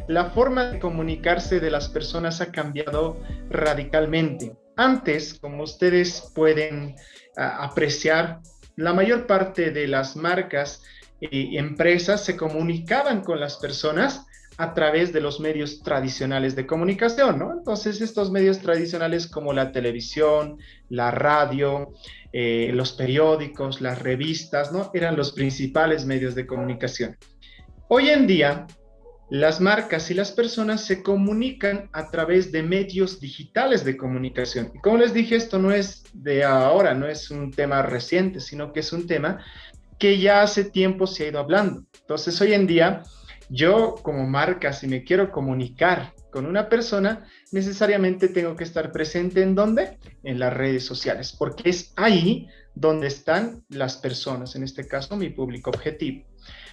la forma de comunicarse de las personas ha cambiado radicalmente. Antes, como ustedes pueden apreciar, la mayor parte de las marcas y empresas se comunicaban con las personas a través de los medios tradicionales de comunicación, ¿no? Entonces, estos medios tradicionales como la televisión, la radio, los periódicos, las revistas, ¿no? Eran los principales medios de comunicación. Hoy en día, las marcas y las personas se comunican a través de medios digitales de comunicación. Y como les dije, esto no es de ahora, no es un tema reciente, sino que es un tema que ya hace tiempo se ha ido hablando. Entonces, hoy en día, yo como marca, si me quiero comunicar con una persona, necesariamente tengo que estar presente ¿en dónde? En las redes sociales, porque es ahí donde están las personas, en este caso mi público objetivo.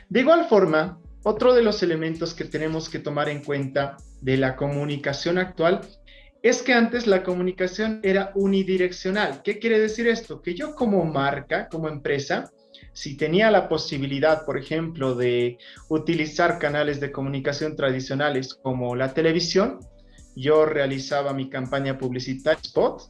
De igual forma, otro de los elementos que tenemos que tomar en cuenta de la comunicación actual es que antes la comunicación era unidireccional. ¿Qué quiere decir esto? Que yo como marca, como empresa, si tenía la posibilidad, por ejemplo, de utilizar canales de comunicación tradicionales como la televisión, yo realizaba mi campaña publicitaria spot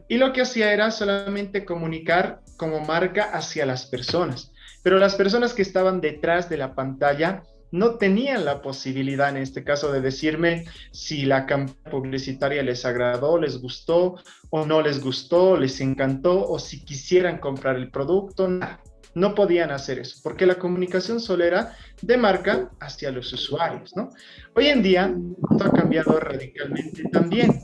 y lo que hacía era solamente comunicar como marca hacia las personas. Pero las personas que estaban detrás de la pantalla no tenían la posibilidad, en este caso, de decirme si la campaña publicitaria les agradó, les gustó o no les gustó, les encantó o si quisieran comprar el producto. Nada. No podían hacer eso, porque la comunicación solo era de marca hacia los usuarios, ¿no? Hoy en día, esto ha cambiado radicalmente también.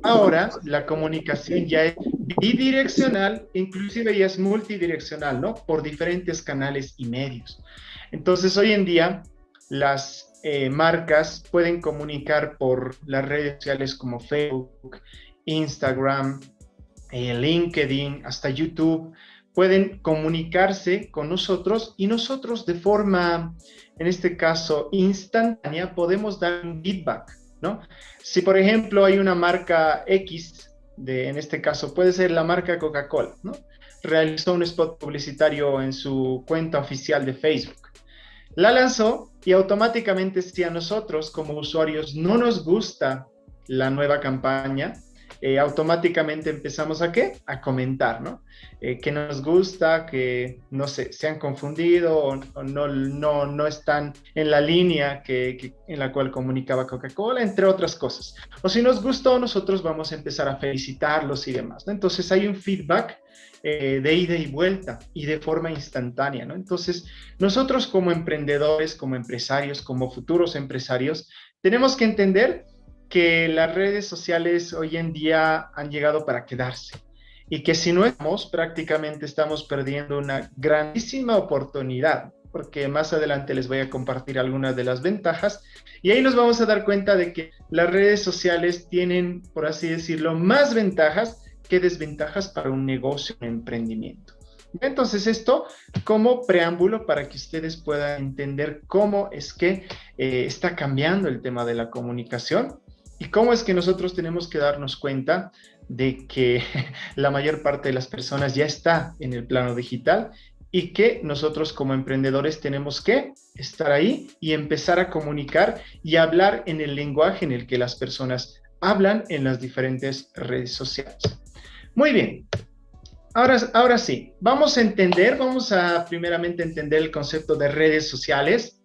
Ahora la comunicación ya es bidireccional, inclusive ya es multidireccional, ¿no? Por diferentes canales y medios. Entonces, hoy en día, las marcas pueden comunicar por las redes sociales como Facebook, Instagram, LinkedIn, hasta YouTube. Pueden comunicarse con nosotros y nosotros de forma, en este caso, instantánea, podemos dar un feedback, ¿no? Si, por ejemplo, hay una marca X, en este caso puede ser la marca Coca-Cola, ¿no? Realizó un spot publicitario en su cuenta oficial de Facebook. La lanzó y automáticamente si a nosotros como usuarios no nos gusta la nueva campaña, automáticamente empezamos ¿a qué? A comentar, ¿no? Que nos gusta, que no sé, se han confundido o no están en la línea en la cual comunicaba Coca-Cola, entre otras cosas. O si nos gustó, nosotros vamos a empezar a felicitarlos y demás, ¿no? Entonces hay un feedback de ida y vuelta y de forma instantánea, ¿no? Entonces, nosotros como emprendedores, como empresarios, como futuros empresarios, tenemos que entender que las redes sociales hoy en día han llegado para quedarse y que si no estamos, prácticamente estamos perdiendo una grandísima oportunidad, porque más adelante les voy a compartir algunas de las ventajas y ahí nos vamos a dar cuenta de que las redes sociales tienen, por así decirlo, más ventajas que desventajas para un negocio, un emprendimiento. Entonces esto como preámbulo para que ustedes puedan entender cómo es que está cambiando el tema de la comunicación y cómo es que nosotros tenemos que darnos cuenta de que la mayor parte de las personas ya está en el plano digital y que nosotros como emprendedores tenemos que estar ahí y empezar a comunicar y hablar en el lenguaje en el que las personas hablan en las diferentes redes sociales. Muy bien, ahora sí, vamos a primeramente entender el concepto de redes sociales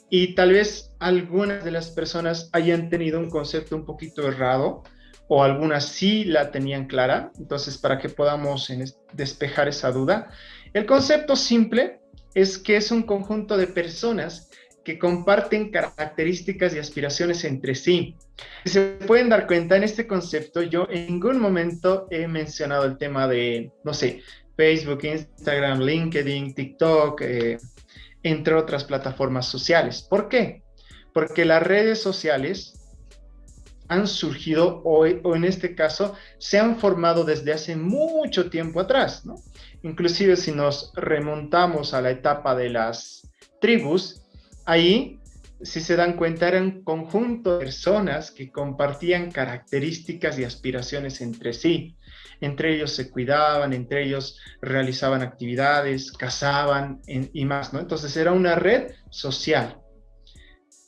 y tal vez algunas de las personas hayan tenido un concepto un poquito errado o algunas sí la tenían clara, entonces para que podamos despejar esa duda, el concepto simple es que es un conjunto de personas que comparten características y aspiraciones entre sí. Si se pueden dar cuenta, en este concepto yo en ningún momento he mencionado el tema de, no sé, Facebook, Instagram, LinkedIn, TikTok, entre otras plataformas sociales. ¿Por qué? Porque las redes sociales han surgido o en este caso se han formado desde hace mucho tiempo atrás, ¿no? Inclusive si nos remontamos a la etapa de las tribus, ahí, si se dan cuenta, era un conjunto de personas que compartían características y aspiraciones entre sí. Entre ellos se cuidaban, entre ellos realizaban actividades, cazaban y más, ¿no? Entonces era una red social.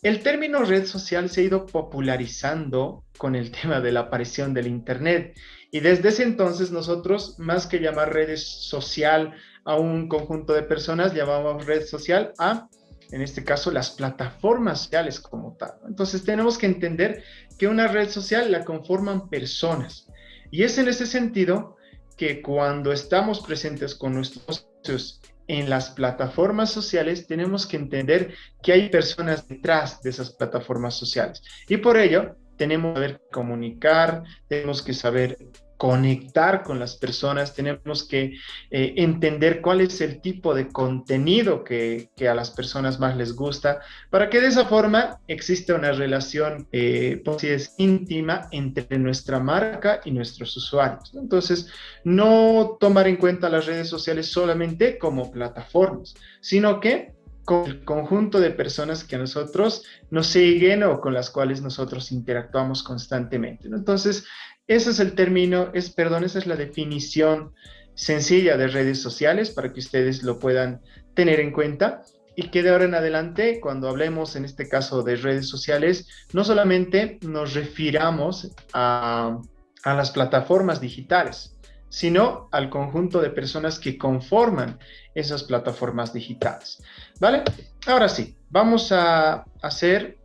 El término red social se ha ido popularizando con el tema de la aparición del Internet y desde ese entonces nosotros, más que llamar redes social a un conjunto de personas, llamamos red social a, en este caso, las plataformas sociales como tal. Entonces tenemos que entender que una red social la conforman personas y es en ese sentido que cuando estamos presentes con nuestros socios en las plataformas sociales, tenemos que entender que hay personas detrás de esas plataformas sociales. Y por ello, tenemos que saber comunicar, tenemos que saber conectar con las personas, tenemos que entender cuál es el tipo de contenido que a las personas más les gusta, para que de esa forma exista una relación pues, íntima entre nuestra marca y nuestros usuarios, ¿no? Entonces, no tomar en cuenta las redes sociales solamente como plataformas, sino que con el conjunto de personas que a nosotros nos siguen o con las cuales nosotros interactuamos constantemente, ¿no? Entonces, ese es el término, esa es la definición sencilla de redes sociales para que ustedes lo puedan tener en cuenta y que de ahora en adelante, cuando hablemos en este caso de redes sociales, no solamente nos refiramos a las plataformas digitales, sino al conjunto de personas que conforman esas plataformas digitales, ¿vale? Ahora sí, vamos a hacer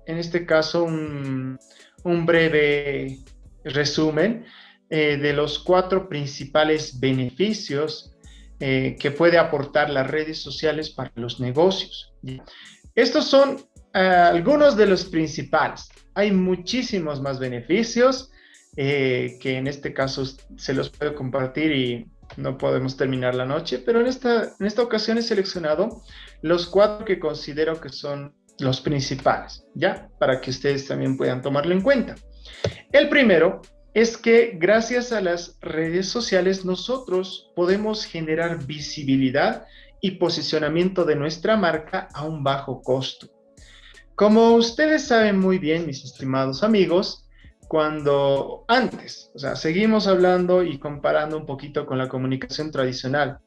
en este caso un breve resumen de los 4 principales beneficios que puede aportar las redes sociales para los negocios. Estos son algunos de los principales. Hay muchísimos más beneficios que en este caso se los puedo compartir y no podemos terminar la noche, pero en esta ocasión he seleccionado los 4 que considero que son los principales, ¿ya? Para que ustedes también puedan tomarlo en cuenta. El primero es que gracias a las redes sociales nosotros podemos generar visibilidad y posicionamiento de nuestra marca a un bajo costo. Como ustedes saben muy bien, mis estimados amigos, cuando antes, o sea, seguimos hablando y comparando un poquito con la comunicación tradicional,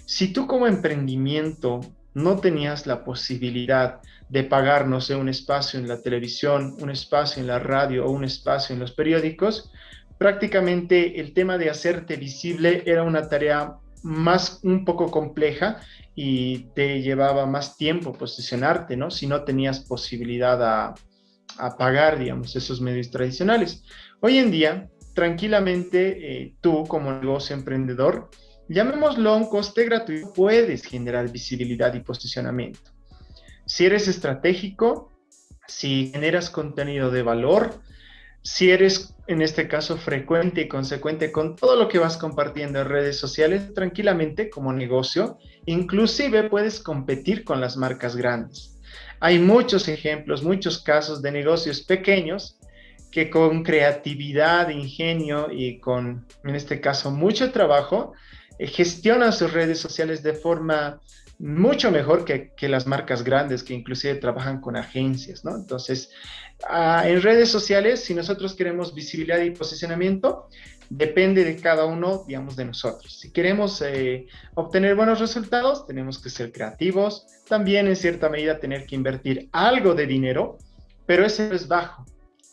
si tú como emprendimiento no tenías la posibilidad de pagar, no sé, un espacio en la televisión, un espacio en la radio o un espacio en los periódicos, prácticamente el tema de hacerte visible era una tarea más un poco compleja y te llevaba más tiempo posicionarte, ¿no? Si no tenías posibilidad a pagar, digamos, esos medios tradicionales. Hoy en día, tranquilamente, tú como negocio emprendedor, llamémoslo a un coste gratuito, puedes generar visibilidad y posicionamiento. Si eres estratégico, si generas contenido de valor, si eres, en este caso, frecuente y consecuente con todo lo que vas compartiendo en redes sociales, tranquilamente como negocio, inclusive puedes competir con las marcas grandes. Hay muchos ejemplos, muchos casos de negocios pequeños que con creatividad, ingenio y con, en este caso, mucho trabajo, gestionan sus redes sociales de forma mucho mejor que las marcas grandes que inclusive trabajan con agencias, ¿no? Entonces, en redes sociales, si nosotros queremos visibilidad y posicionamiento, depende de cada uno, digamos, de nosotros. Si queremos obtener buenos resultados, tenemos que ser creativos, también en cierta medida tener que invertir algo de dinero, pero ese es bajo,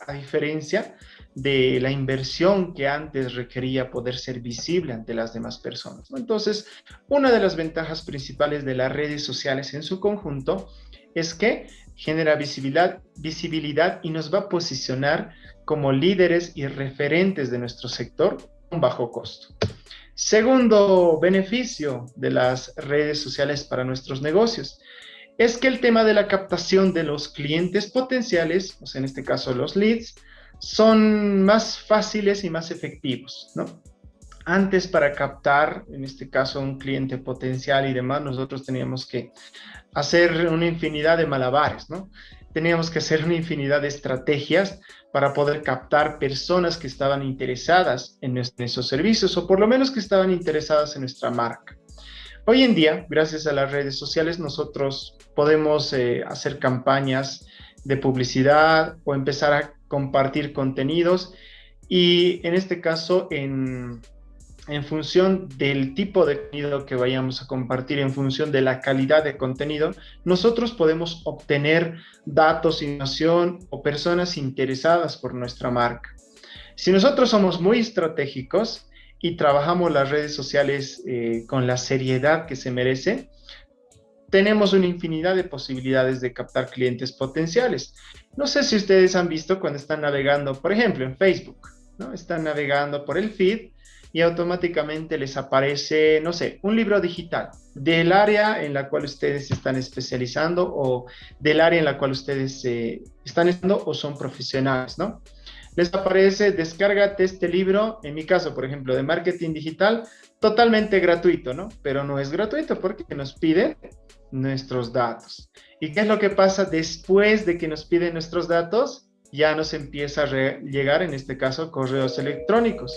a diferencia de la inversión que antes requería poder ser visible ante las demás personas, ¿no? Entonces, una de las ventajas principales de las redes sociales en su conjunto es que genera visibilidad y nos va a posicionar como líderes y referentes de nuestro sector con bajo costo. Segundo beneficio de las redes sociales para nuestros negocios es que el tema de la captación de los clientes potenciales, o sea, en este caso los leads, son más fáciles y más efectivos, ¿no? Antes para captar, en este caso, un cliente potencial y demás, nosotros teníamos que hacer una infinidad de malabares, ¿no? Teníamos que hacer una infinidad de estrategias para poder captar personas que estaban interesadas en esos servicios o por lo menos que estaban interesadas en nuestra marca. Hoy en día, gracias a las redes sociales, nosotros podemos hacer campañas de publicidad o empezar a compartir contenidos y en este caso en en función del tipo de contenido que vayamos a compartir, en función de la calidad de contenido, nosotros podemos obtener datos, información o personas interesadas por nuestra marca. Si nosotros somos muy estratégicos y trabajamos las redes sociales con la seriedad que se merece, tenemos una infinidad de posibilidades de captar clientes potenciales. No sé si ustedes han visto cuando están navegando, por ejemplo, en Facebook, ¿no? Están navegando por el feed y automáticamente les aparece, no sé, un libro digital del área en la cual ustedes están especializando o del área en la cual ustedes están estudiando o son profesionales, ¿no? Les aparece, descárgate este libro, en mi caso, por ejemplo, de marketing digital, totalmente gratuito, ¿no? Pero no es gratuito porque nos piden nuestros datos. ¿Y qué es lo que pasa después de que nos piden nuestros datos? Ya nos empieza a llegar, en este caso, correos electrónicos.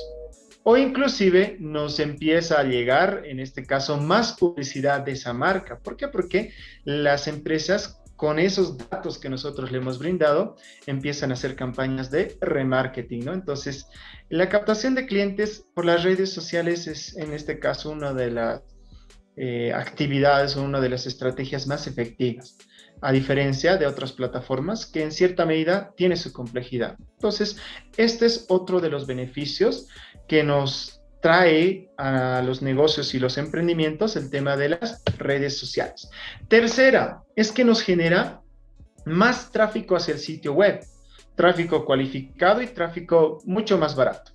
O inclusive nos empieza a llegar, en este caso, más publicidad de esa marca. ¿Por qué? Porque las empresas, con esos datos que nosotros le hemos brindado, empiezan a hacer campañas de remarketing, ¿no? Entonces, la captación de clientes por las redes sociales es, en este caso, una de las actividades o una de las estrategias más efectivas, a diferencia de otras plataformas que en cierta medida tiene su complejidad. Entonces, este es otro de los beneficios que nos trae a los negocios y los emprendimientos el tema de las redes sociales. Tercera, es que nos genera más tráfico hacia el sitio web, tráfico cualificado y tráfico mucho más barato.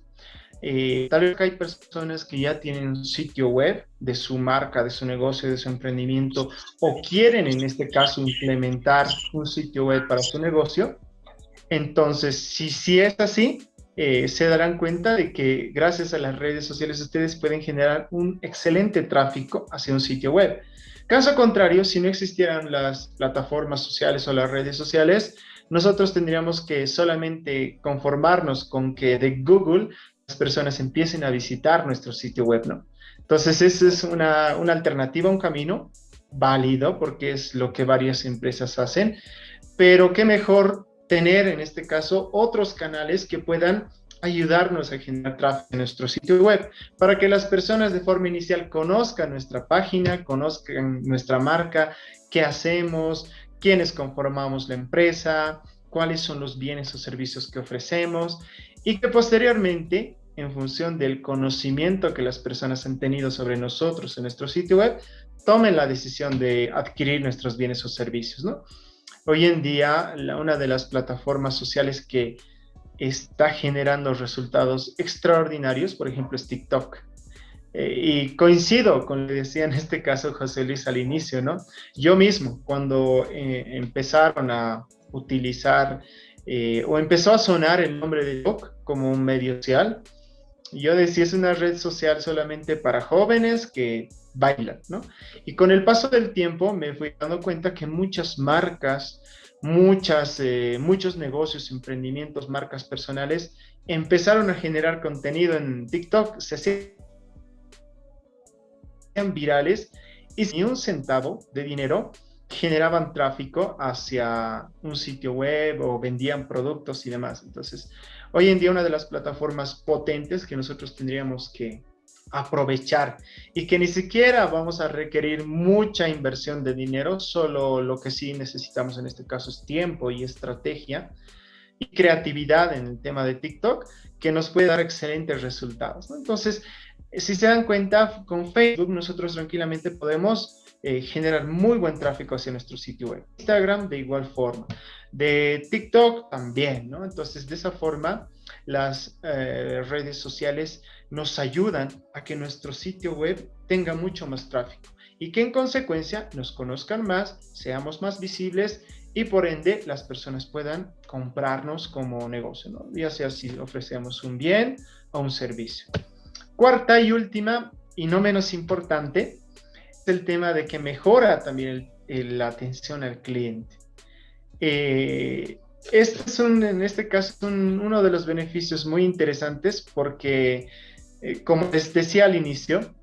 Tal vez hay personas que ya tienen un sitio web de su marca, de su negocio, de su emprendimiento, o quieren en este caso implementar un sitio web para su negocio. Entonces, si es así, se darán cuenta de que gracias a las redes sociales ustedes pueden generar un excelente tráfico hacia un sitio web. Caso contrario, si no existieran las plataformas sociales o las redes sociales, nosotros tendríamos que solamente conformarnos con que de Google las personas empiecen a visitar nuestro sitio web, ¿no? Entonces, esa es una alternativa, un camino válido, porque es lo que varias empresas hacen, pero qué mejor tener en este caso otros canales que puedan ayudarnos a generar tráfico en nuestro sitio web, para que las personas de forma inicial conozcan nuestra página, conozcan nuestra marca, qué hacemos, quiénes conformamos la empresa, cuáles son los bienes o servicios que ofrecemos, y que posteriormente, en función del conocimiento que las personas han tenido sobre nosotros en nuestro sitio web, tomen la decisión de adquirir nuestros bienes o servicios, ¿no? Hoy en día, una de las plataformas sociales que está generando resultados extraordinarios, por ejemplo, es TikTok. Y coincido con lo que decía en este caso José Luis al inicio, ¿no? Yo mismo, cuando empezaron a utilizar o empezó a sonar el nombre de TikTok como un medio social, yo decía, es una red social solamente para jóvenes que bailan, ¿no? Y con el paso del tiempo me fui dando cuenta que muchas marcas, muchos negocios, emprendimientos, marcas personales empezaron a generar contenido en TikTok, se hacían virales y sin un centavo de dinero generaban tráfico hacia un sitio web o vendían productos y demás. Entonces, hoy en día una de las plataformas potentes que nosotros tendríamos que aprovechar y que ni siquiera vamos a requerir mucha inversión de dinero, solo lo que sí necesitamos en este caso es tiempo y estrategia y creatividad en el tema de TikTok, que nos puede dar excelentes resultados, ¿no? Entonces, si se dan cuenta, con Facebook nosotros tranquilamente podemos generar muy buen tráfico hacia nuestro sitio web. Instagram de igual forma. De TikTok también, ¿no? Entonces, de esa forma, las redes sociales nos ayudan a que nuestro sitio web tenga mucho más tráfico y que en consecuencia nos conozcan más, seamos más visibles y por ende las personas puedan comprarnos como negocio, ¿no? Ya sea si ofrecemos un bien o un servicio. Cuarta y última, y no menos importante, es el tema de que mejora también la atención al cliente. Este es en este caso uno de los beneficios muy interesantes porque, como les decía al inicio,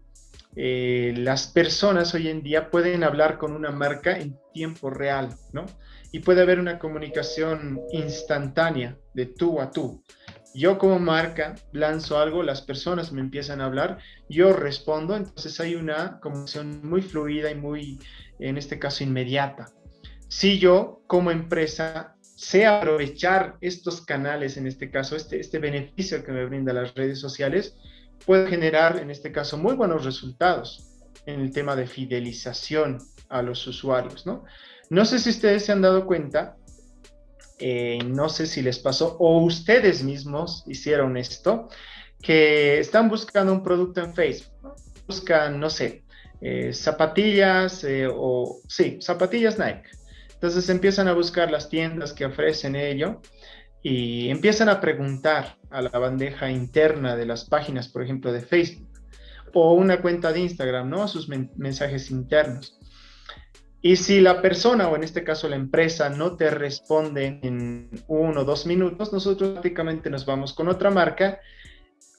las personas hoy en día pueden hablar con una marca en tiempo real, ¿no? Y puede haber una comunicación instantánea de tú a tú. Yo como marca lanzo algo, las personas me empiezan a hablar, yo respondo, entonces hay una comunicación muy fluida y muy, en este caso, inmediata. Si yo como empresa sé aprovechar estos canales, en este caso, este beneficio que me brinda las redes sociales, puedo generar, en este caso, muy buenos resultados en el tema de fidelización a los usuarios, ¿no? No sé si ustedes se han dado cuenta, no sé si les pasó o ustedes mismos hicieron esto, que están buscando un producto en Facebook, ¿no? Buscan, no sé, zapatillas sí, zapatillas Nike. Entonces empiezan a buscar las tiendas que ofrecen ello y empiezan a preguntar a la bandeja interna de las páginas, por ejemplo, de Facebook o una cuenta de Instagram, ¿no? A sus mensajes internos. Y si la persona, o en este caso la empresa, no te responde en 1 o 2 minutos, nosotros prácticamente nos vamos con otra marca,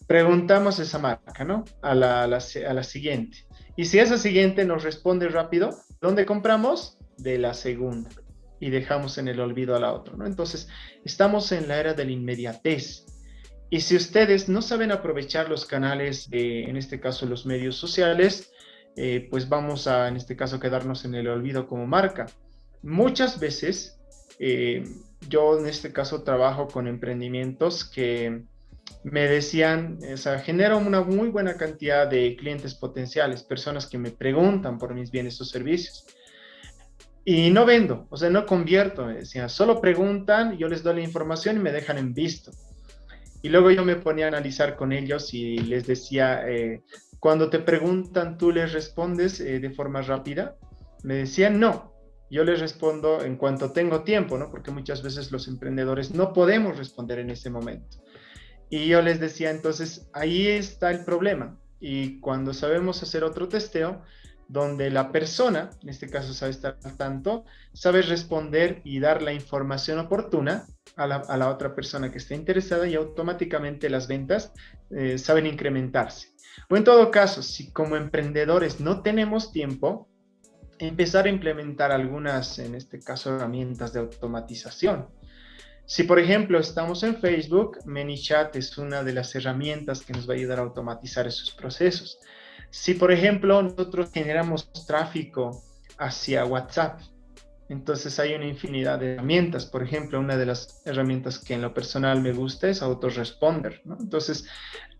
preguntamos esa marca, ¿no? A la siguiente. Y si esa siguiente nos responde rápido, ¿dónde compramos? De la segunda. Y dejamos en el olvido a la otra, ¿no? Entonces, estamos en la era de la inmediatez. Y si ustedes no saben aprovechar los canales, en este caso los medios sociales, pues vamos a, en este caso, quedarnos en el olvido como marca. Muchas veces, eh, yo en este caso trabajo con emprendimientos que me decían, o sea, genero una muy buena cantidad de clientes potenciales, personas que me preguntan por mis bienes o servicios. Y no vendo, o sea, no convierto, me decían, solo preguntan, yo les doy la información y me dejan en visto. Y luego yo me ponía a analizar con ellos y les decía, cuando te preguntan, ¿tú les respondes de forma rápida? Me decían, no, yo les respondo en cuanto tengo tiempo, ¿no? Porque muchas veces los emprendedores no podemos responder en ese momento. Y yo les decía, entonces, ahí está el problema. Y cuando sabemos hacer otro testeo, donde la persona, en este caso sabe estar al tanto, sabe responder y dar la información oportuna a la otra persona que esté interesada y automáticamente las ventas saben incrementarse. O en todo caso, si como emprendedores no tenemos tiempo, empezar a implementar algunas, en este caso, herramientas de automatización. Si, por ejemplo, estamos en Facebook, ManyChat es una de las herramientas que nos va a ayudar a automatizar esos procesos. Si, por ejemplo, nosotros generamos tráfico hacia WhatsApp, entonces hay una infinidad de herramientas. Por ejemplo, una de las herramientas que en lo personal me gusta es Autoresponder, ¿no? Entonces,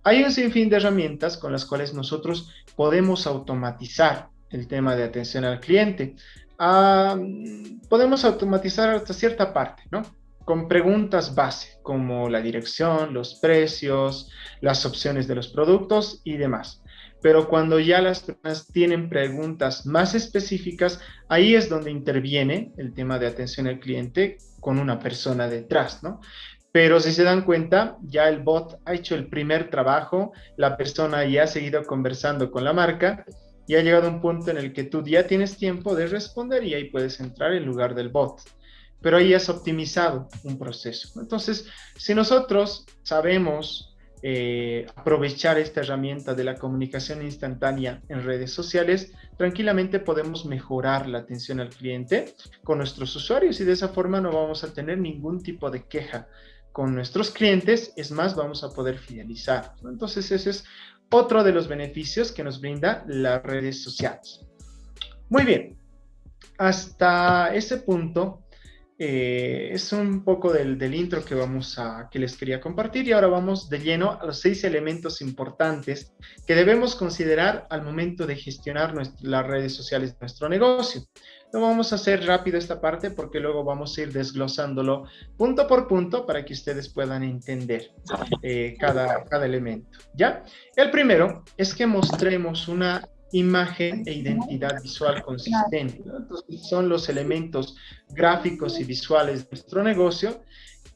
hay un sinfín de herramientas con las cuales nosotros podemos automatizar el tema de atención al cliente. Podemos automatizar hasta cierta parte, ¿no? Con preguntas base, como la dirección, los precios, las opciones de los productos y demás. Pero cuando ya las personas tienen preguntas más específicas, ahí es donde interviene el tema de atención al cliente con una persona detrás, ¿no? Pero si se dan cuenta, ya el bot ha hecho el primer trabajo, la persona ya ha seguido conversando con la marca y ha llegado a un punto en el que tú ya tienes tiempo de responder y ahí puedes entrar en lugar del bot. Pero ahí has optimizado un proceso. Entonces, si nosotros sabemos aprovechar esta herramienta de la comunicación instantánea en redes sociales, tranquilamente podemos mejorar la atención al cliente con nuestros usuarios y de esa forma no vamos a tener ningún tipo de queja con nuestros clientes, es más, vamos a poder fidelizar, ¿no? Entonces, ese es otro de los beneficios que nos brinda las redes sociales. Muy bien, hasta ese punto es un poco del intro que les quería compartir y ahora vamos de lleno a los 6 elementos importantes que debemos considerar al momento de gestionar las redes sociales de nuestro negocio. No vamos a hacer rápido esta parte porque luego vamos a ir desglosándolo punto por punto para que ustedes puedan entender cada elemento, ¿ya? El primero es que mostremos una imagen e identidad visual consistente, ¿no? Entonces, son los elementos gráficos y visuales de nuestro negocio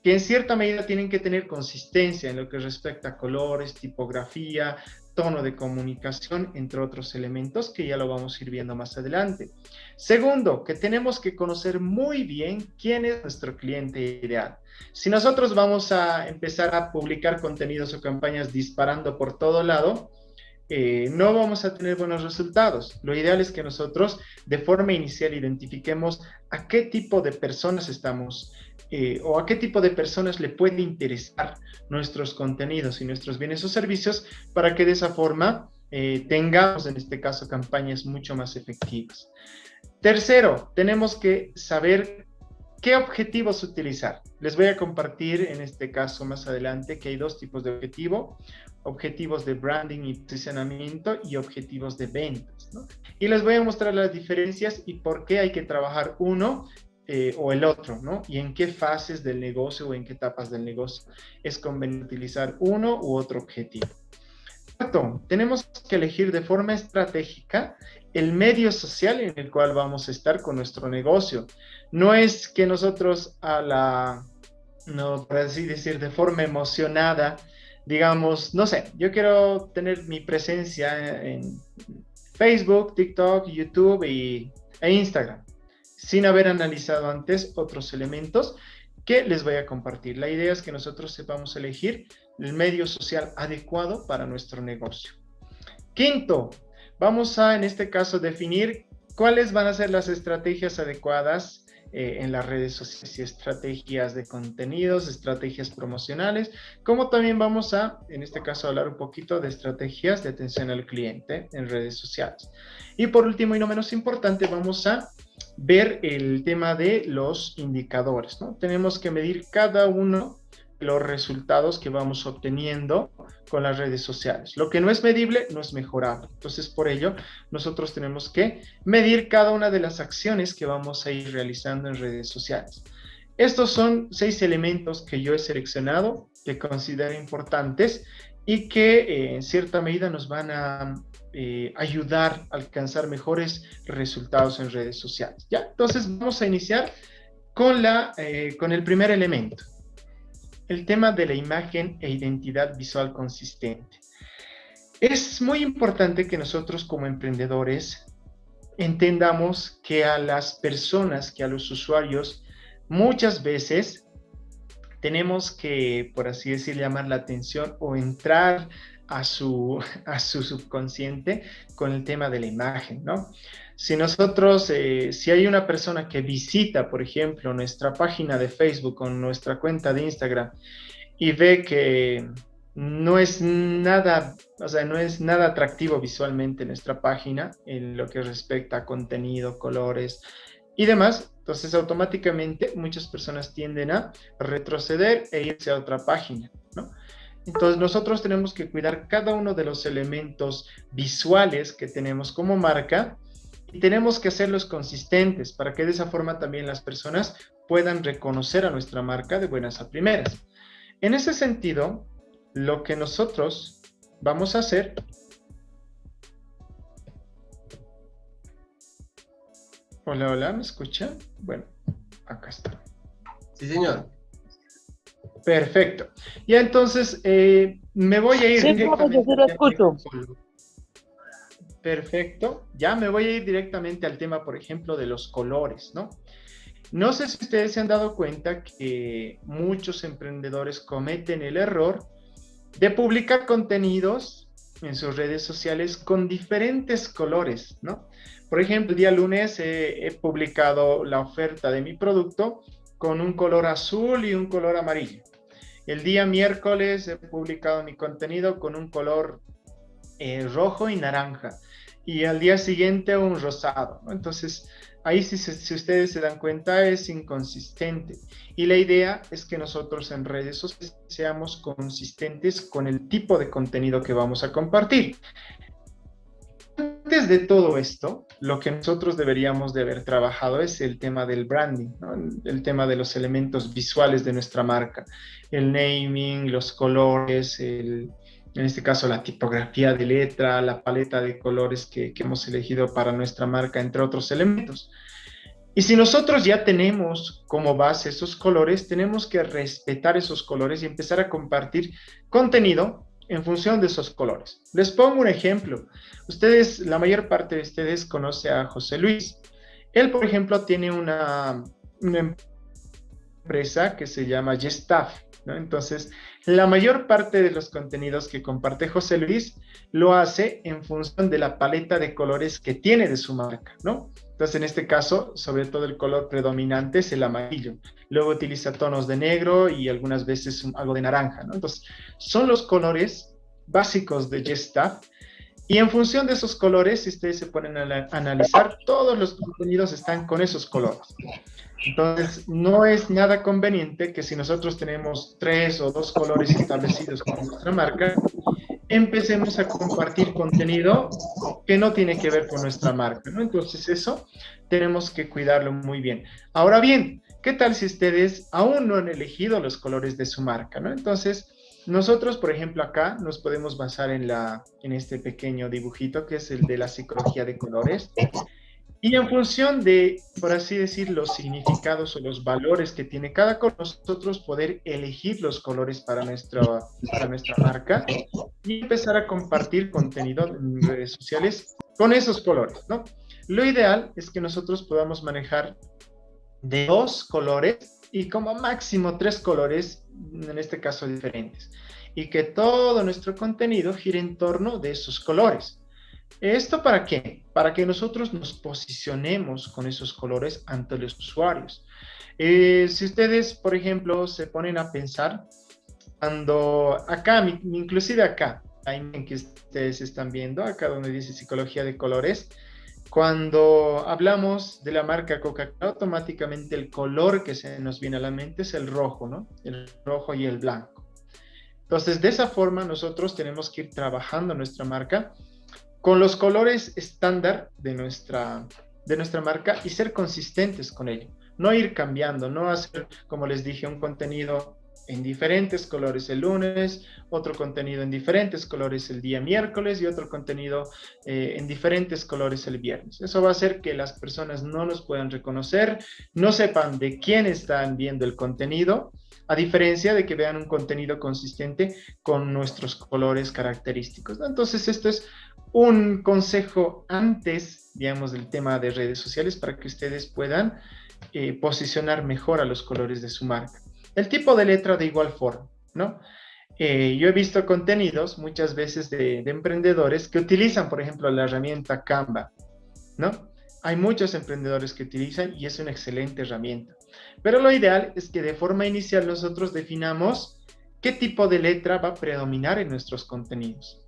que en cierta medida tienen que tener consistencia en lo que respecta a colores, tipografía, tono de comunicación, entre otros elementos que ya lo vamos a ir viendo más adelante. Segundo, que tenemos que conocer muy bien quién es nuestro cliente ideal. Si nosotros vamos a empezar a publicar contenidos o campañas disparando por todo lado, no vamos a tener buenos resultados. Lo ideal es que nosotros de forma inicial identifiquemos a qué tipo de personas estamos o a qué tipo de personas le puede interesar nuestros contenidos y nuestros bienes o servicios para que de esa forma tengamos en este caso campañas mucho más efectivas. Tercero, tenemos que saber qué objetivos utilizar. Les voy a compartir en este caso más adelante que hay dos tipos de objetivo: objetivos de branding y posicionamiento y objetivos de ventas, ¿no? Y les voy a mostrar las diferencias y por qué hay que trabajar uno o el otro, ¿no? Y en qué fases del negocio o en qué etapas del negocio es conveniente utilizar uno u otro objetivo. Cuarto, tenemos que elegir de forma estratégica el medio social en el cual vamos a estar con nuestro negocio. No es que nosotros no, por así decir, de forma emocionada, digamos, no sé, yo quiero tener mi presencia en Facebook, TikTok, YouTube e Instagram, sin haber analizado antes otros elementos que les voy a compartir. La idea es que nosotros sepamos elegir el medio social adecuado para nuestro negocio. Quinto, vamos a, en este caso, definir cuáles van a ser las estrategias adecuadas en las redes sociales, estrategias de contenidos, estrategias promocionales, como también vamos a, en este caso, hablar un poquito de estrategias de atención al cliente en redes sociales. Y por último y no menos importante, vamos a ver el tema de los indicadores, ¿no? Tenemos que medir cada uno de los resultados que vamos obteniendo con las redes sociales. Lo que no es medible no es mejorable. Entonces, por ello, nosotros tenemos que medir cada una de las acciones que vamos a ir realizando en redes sociales. Estos son 6 elementos que yo he seleccionado, que considero importantes y que en cierta medida nos van a ayudar a alcanzar mejores resultados en redes sociales. ¿Ya? Entonces vamos a iniciar con el primer elemento, el tema de la imagen e identidad visual consistente. Es muy importante que nosotros como emprendedores entendamos que a las personas, que a los usuarios, muchas veces tenemos que, por así decir, llamar la atención o entrar a su subconsciente con el tema de la imagen, ¿no? Si nosotros, si hay una persona que visita, por ejemplo, nuestra página de Facebook o nuestra cuenta de Instagram y ve que no es nada, o sea, no es nada atractivo visualmente nuestra página en lo que respecta a contenido, colores y demás, entonces automáticamente muchas personas tienden a retroceder e irse a otra página, ¿no? Entonces nosotros tenemos que cuidar cada uno de los elementos visuales que tenemos como marca y tenemos que hacerlos consistentes para que de esa forma también las personas puedan reconocer a nuestra marca de buenas a primeras. En ese sentido, lo que nosotros vamos a hacer Hola, hola, ¿me escucha? Bueno, acá está. Sí, señor. Perfecto. Ya entonces me voy a ir Sí, profe, yo sí lo escucho. Perfecto. Ya me voy a ir directamente al tema, por ejemplo, de los colores, ¿no? No sé si ustedes se han dado cuenta que muchos emprendedores cometen el error de publicar contenidos en sus redes sociales con diferentes colores, ¿no? Por ejemplo, el día lunes he publicado la oferta de mi producto con un color azul y un color amarillo. El día miércoles he publicado mi contenido con un color rojo y naranja. Y al día siguiente un rosado, ¿no? Entonces, ahí si ustedes se dan cuenta es inconsistente. Y la idea es que nosotros en redes sociales seamos consistentes con el tipo de contenido que vamos a compartir. Antes de todo esto, lo que nosotros deberíamos de haber trabajado es el tema del branding, ¿no? El tema de los elementos visuales de nuestra marca, el naming, los colores, en este caso la tipografía de letra, la paleta de colores que hemos elegido para nuestra marca, entre otros elementos. Y si nosotros ya tenemos como base esos colores, tenemos que respetar esos colores y empezar a compartir contenido en función de esos colores. Les pongo un ejemplo. Ustedes, la mayor parte de ustedes conoce a José Luis. Él, por ejemplo, tiene una empresa que se llama Gestaff. ¿no? Entonces, la mayor parte de los contenidos que comparte José Luis lo hace en función de la paleta de colores que tiene de su marca, ¿no? Entonces, en este caso, sobre todo el color predominante es el amarillo. Luego utiliza tonos de negro y algunas veces algo de naranja, ¿no? Entonces, son los colores básicos de JustStaff. Y en función de esos colores, si ustedes se ponen a analizar, todos los contenidos están con esos colores. Entonces, no es nada conveniente que si nosotros tenemos 3 o 2 colores establecidos con nuestra marca, empecemos a compartir contenido que no tiene que ver con nuestra marca, ¿no? Entonces, eso tenemos que cuidarlo muy bien. Ahora bien, ¿qué tal si ustedes aún no han elegido los colores de su marca, ¿no? Entonces, nosotros, por ejemplo, acá nos podemos basar en este pequeño dibujito que es el de la psicología de colores. Y en función de, por así decir, los significados o los valores que tiene cada color, nosotros poder elegir los colores para nuestra marca y empezar a compartir contenido en redes sociales con esos colores, ¿no? Lo ideal es que nosotros podamos manejar de 2 colores y como máximo 3 colores, en este caso diferentes, y que todo nuestro contenido gire en torno de esos colores. ¿Esto para qué? Para que nosotros nos posicionemos con esos colores ante los usuarios. Si ustedes, por ejemplo, se ponen a pensar, cuando acá, inclusive acá, la imagen que ustedes están viendo, acá donde dice psicología de colores, cuando hablamos de la marca Coca-Cola, automáticamente el color que se nos viene a la mente es el rojo, ¿no? El rojo y el blanco. Entonces, de esa forma, nosotros tenemos que ir trabajando nuestra marca con los colores estándar de nuestra marca y ser consistentes con ello. No ir cambiando, no hacer, como les dije, un contenido en diferentes colores el lunes, otro contenido en diferentes colores el día miércoles y otro contenido en diferentes colores el viernes. Eso va a hacer que las personas no nos puedan reconocer, no sepan de quién están viendo el contenido, a diferencia de que vean un contenido consistente con nuestros colores característicos, ¿no? Entonces, esto es un consejo antes, digamos, del tema de redes sociales para que ustedes puedan posicionar mejor a los colores de su marca. El tipo de letra de igual forma, ¿no? Yo he visto contenidos muchas veces de emprendedores que utilizan, por ejemplo, la herramienta Canva, ¿no? Hay muchos emprendedores que utilizan y es una excelente herramienta. Pero lo ideal es que de forma inicial nosotros definamos qué tipo de letra va a predominar en nuestros contenidos.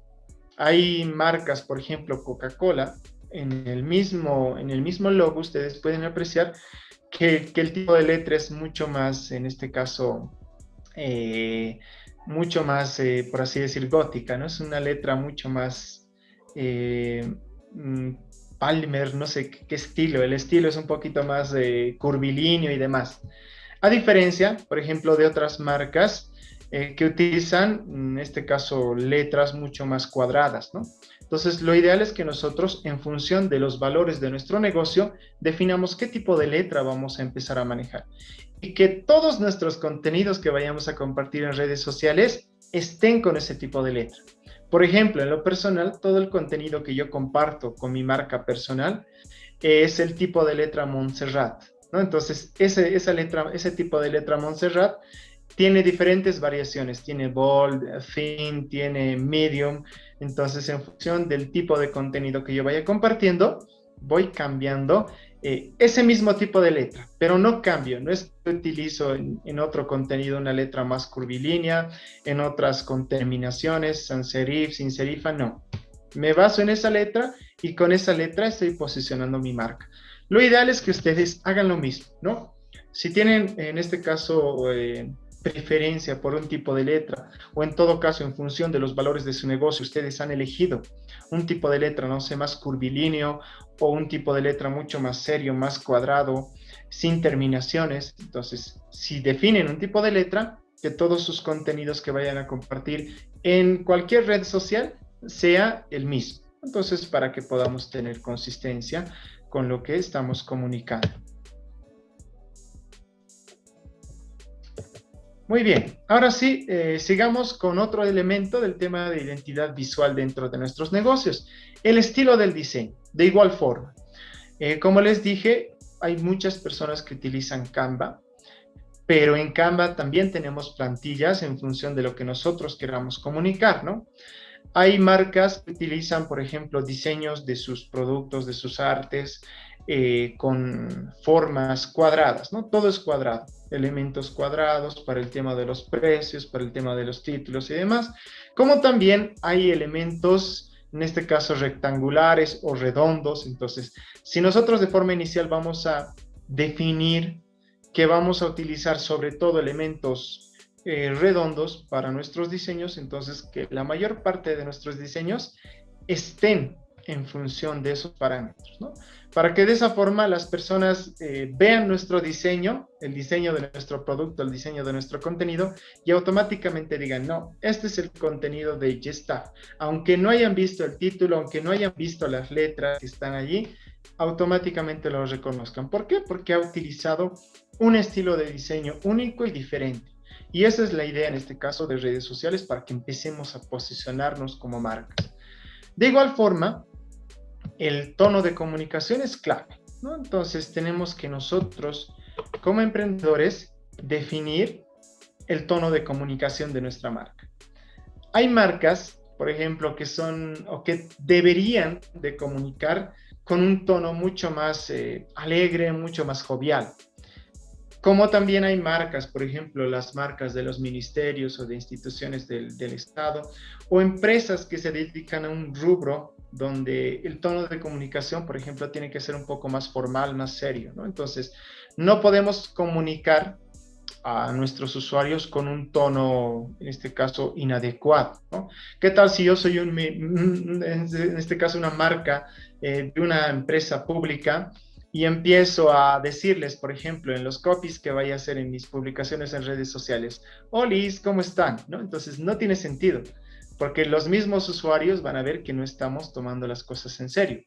Hay marcas, por ejemplo, Coca-Cola, en el mismo logo ustedes pueden apreciar que el tipo de letra es mucho más, en este caso, mucho más, por así decir, gótica, ¿no? Es una letra mucho más Palmer, no sé qué estilo. El estilo es un poquito más curvilíneo y demás. A diferencia, por ejemplo, de otras marcas que utilizan, en este caso, letras mucho más cuadradas, ¿no? Entonces, lo ideal es que nosotros, en función de los valores de nuestro negocio, definamos qué tipo de letra vamos a empezar a manejar. Y que todos nuestros contenidos que vayamos a compartir en redes sociales estén con ese tipo de letra. Por ejemplo, en lo personal, todo el contenido que yo comparto con mi marca personal es el tipo de letra Montserrat, ¿no? Entonces, ese tipo de letra Montserrat tiene diferentes variaciones, tiene bold, thin, tiene medium. Entonces, en función del tipo de contenido que yo vaya compartiendo, voy cambiando ese mismo tipo de letra, pero no cambio, no es que utilizo en otro contenido una letra más curvilínea, en otras con terminaciones, sans serif, sin serifa, no. Me baso en esa letra y con esa letra estoy posicionando mi marca. Lo ideal es que ustedes hagan lo mismo, ¿no? Si tienen, en este caso, preferencia por un tipo de letra, o en todo caso en función de los valores de su negocio, ustedes han elegido un tipo de letra, no sé, más curvilíneo, o un tipo de letra mucho más serio, más cuadrado, sin terminaciones. Entonces, si definen un tipo de letra, que todos sus contenidos que vayan a compartir en cualquier red social sea el mismo. Entonces, para que podamos tener consistencia con lo que estamos comunicando. Muy bien, ahora sí, sigamos con otro elemento del tema de identidad visual dentro de nuestros negocios, el estilo del diseño. De igual forma, como les dije, hay muchas personas que utilizan Canva, pero en Canva también tenemos plantillas en función de lo que nosotros queramos comunicar, ¿no? Hay marcas que utilizan, por ejemplo, diseños de sus productos, de sus artes, con formas cuadradas, ¿no? Todo es cuadrado, elementos cuadrados para el tema de los precios, para el tema de los títulos y demás, como también hay elementos, en este caso rectangulares o redondos. Entonces, si nosotros de forma inicial vamos a definir que vamos a utilizar sobre todo elementos redondos para nuestros diseños, entonces que la mayor parte de nuestros diseños estén en función de esos parámetros, ¿no? Para que de esa forma las personas vean nuestro diseño, el diseño de nuestro producto, el diseño de nuestro contenido, y automáticamente digan, no, este es el contenido de Gestaff. Aunque no hayan visto el título, aunque no hayan visto las letras que están allí, automáticamente lo reconozcan. ¿Por qué? Porque ha utilizado un estilo de diseño único y diferente. Y esa es la idea en este caso de redes sociales, para que empecemos a posicionarnos como marcas. De igual forma, el tono de comunicación es clave, ¿no? Entonces tenemos que nosotros, como emprendedores, definir el tono de comunicación de nuestra marca. Hay marcas, por ejemplo, que son o que deberían de comunicar con un tono mucho más alegre, mucho más jovial. Como también hay marcas, por ejemplo, las marcas de los ministerios o de instituciones del Estado, o empresas que se dedican a un rubro donde el tono de comunicación, por ejemplo, tiene que ser un poco más formal, más serio, ¿no? Entonces, no podemos comunicar a nuestros usuarios con un tono, en este caso, inadecuado, ¿no? ¿Qué tal si yo soy en este caso, una marca de una empresa pública, y empiezo a decirles, por ejemplo, en los copies que vaya a hacer en mis publicaciones en redes sociales, Olis, ¿cómo están? ¿No? Entonces no tiene sentido, porque los mismos usuarios van a ver que no estamos tomando las cosas en serio.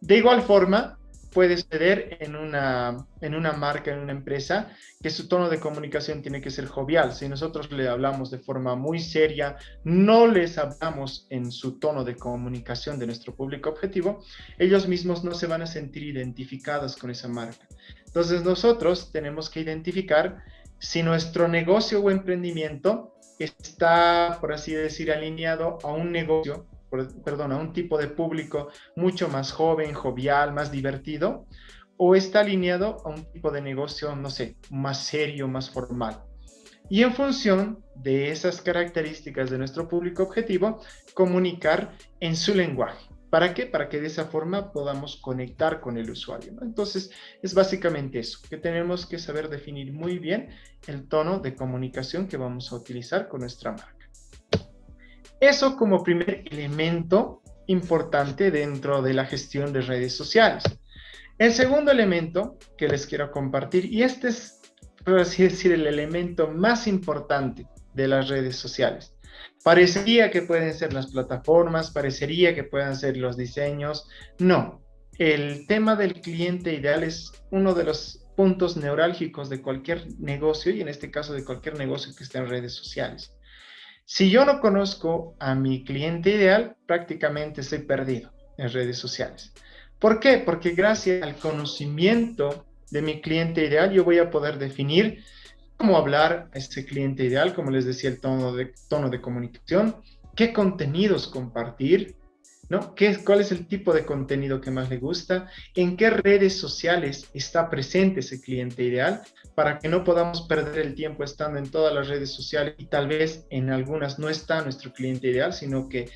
De igual forma, puede suceder en una marca, en una empresa, que su tono de comunicación tiene que ser jovial. Si nosotros le hablamos de forma muy seria, no les hablamos en su tono de comunicación de nuestro público objetivo, ellos mismos no se van a sentir identificados con esa marca. Entonces nosotros tenemos que identificar si nuestro negocio o emprendimiento está, por así decir, alineado a un negocio, a un tipo de público mucho más joven, jovial, más divertido, o está alineado a un tipo de negocio, no sé, más serio, más formal. Y en función de esas características de nuestro público objetivo, comunicar en su lenguaje. ¿Para qué? Para que de esa forma podamos conectar con el usuario, ¿no? Entonces, es básicamente eso, que tenemos que saber definir muy bien el tono de comunicación que vamos a utilizar con nuestra marca. Eso como primer elemento importante dentro de la gestión de redes sociales. El segundo elemento que les quiero compartir, y este es, por así decir, el elemento más importante de las redes sociales. Parecería que pueden ser las plataformas, parecería que puedan ser los diseños. No, el tema del cliente ideal es uno de los puntos neurálgicos de cualquier negocio, y en este caso de cualquier negocio que esté en redes sociales. Si yo no conozco a mi cliente ideal, prácticamente estoy perdido en redes sociales. ¿Por qué? Porque gracias al conocimiento de mi cliente ideal, yo voy a poder definir cómo hablar a ese cliente ideal, como les decía, el tono de comunicación, qué contenidos compartir, ¿no? ¿Cuál es el tipo de contenido que más le gusta? ¿En qué redes sociales está presente ese cliente ideal? Para que no podamos perder el tiempo estando en todas las redes sociales y tal vez en algunas no está nuestro cliente ideal, sino que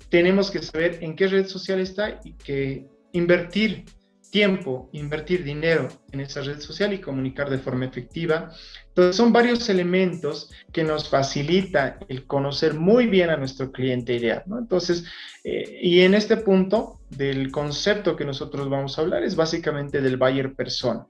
tenemos que saber en qué red social está y que invertir tiempo, invertir dinero en esa red social y comunicar de forma efectiva. Entonces son varios elementos que nos facilita el conocer muy bien a nuestro cliente ideal, ¿no? Entonces, y en este punto del concepto que nosotros vamos a hablar es básicamente del buyer persona.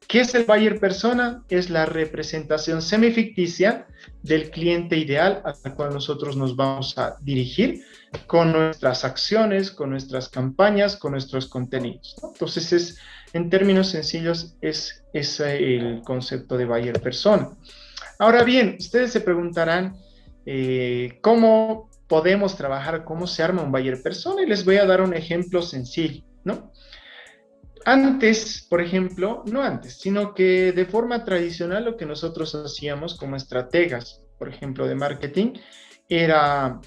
¿Qué es el buyer persona? Es la representación semificticia del cliente ideal al cual nosotros nos vamos a dirigir con nuestras acciones, con nuestras campañas, con nuestros contenidos, ¿no? Entonces, en términos sencillos, es el concepto de buyer persona. Ahora bien, ustedes se preguntarán cómo podemos trabajar, cómo se arma un buyer persona, y les voy a dar un ejemplo sencillo, ¿no? Antes, por ejemplo, no antes, sino que de forma tradicional lo que nosotros hacíamos como estrategas, por ejemplo, de marketing, era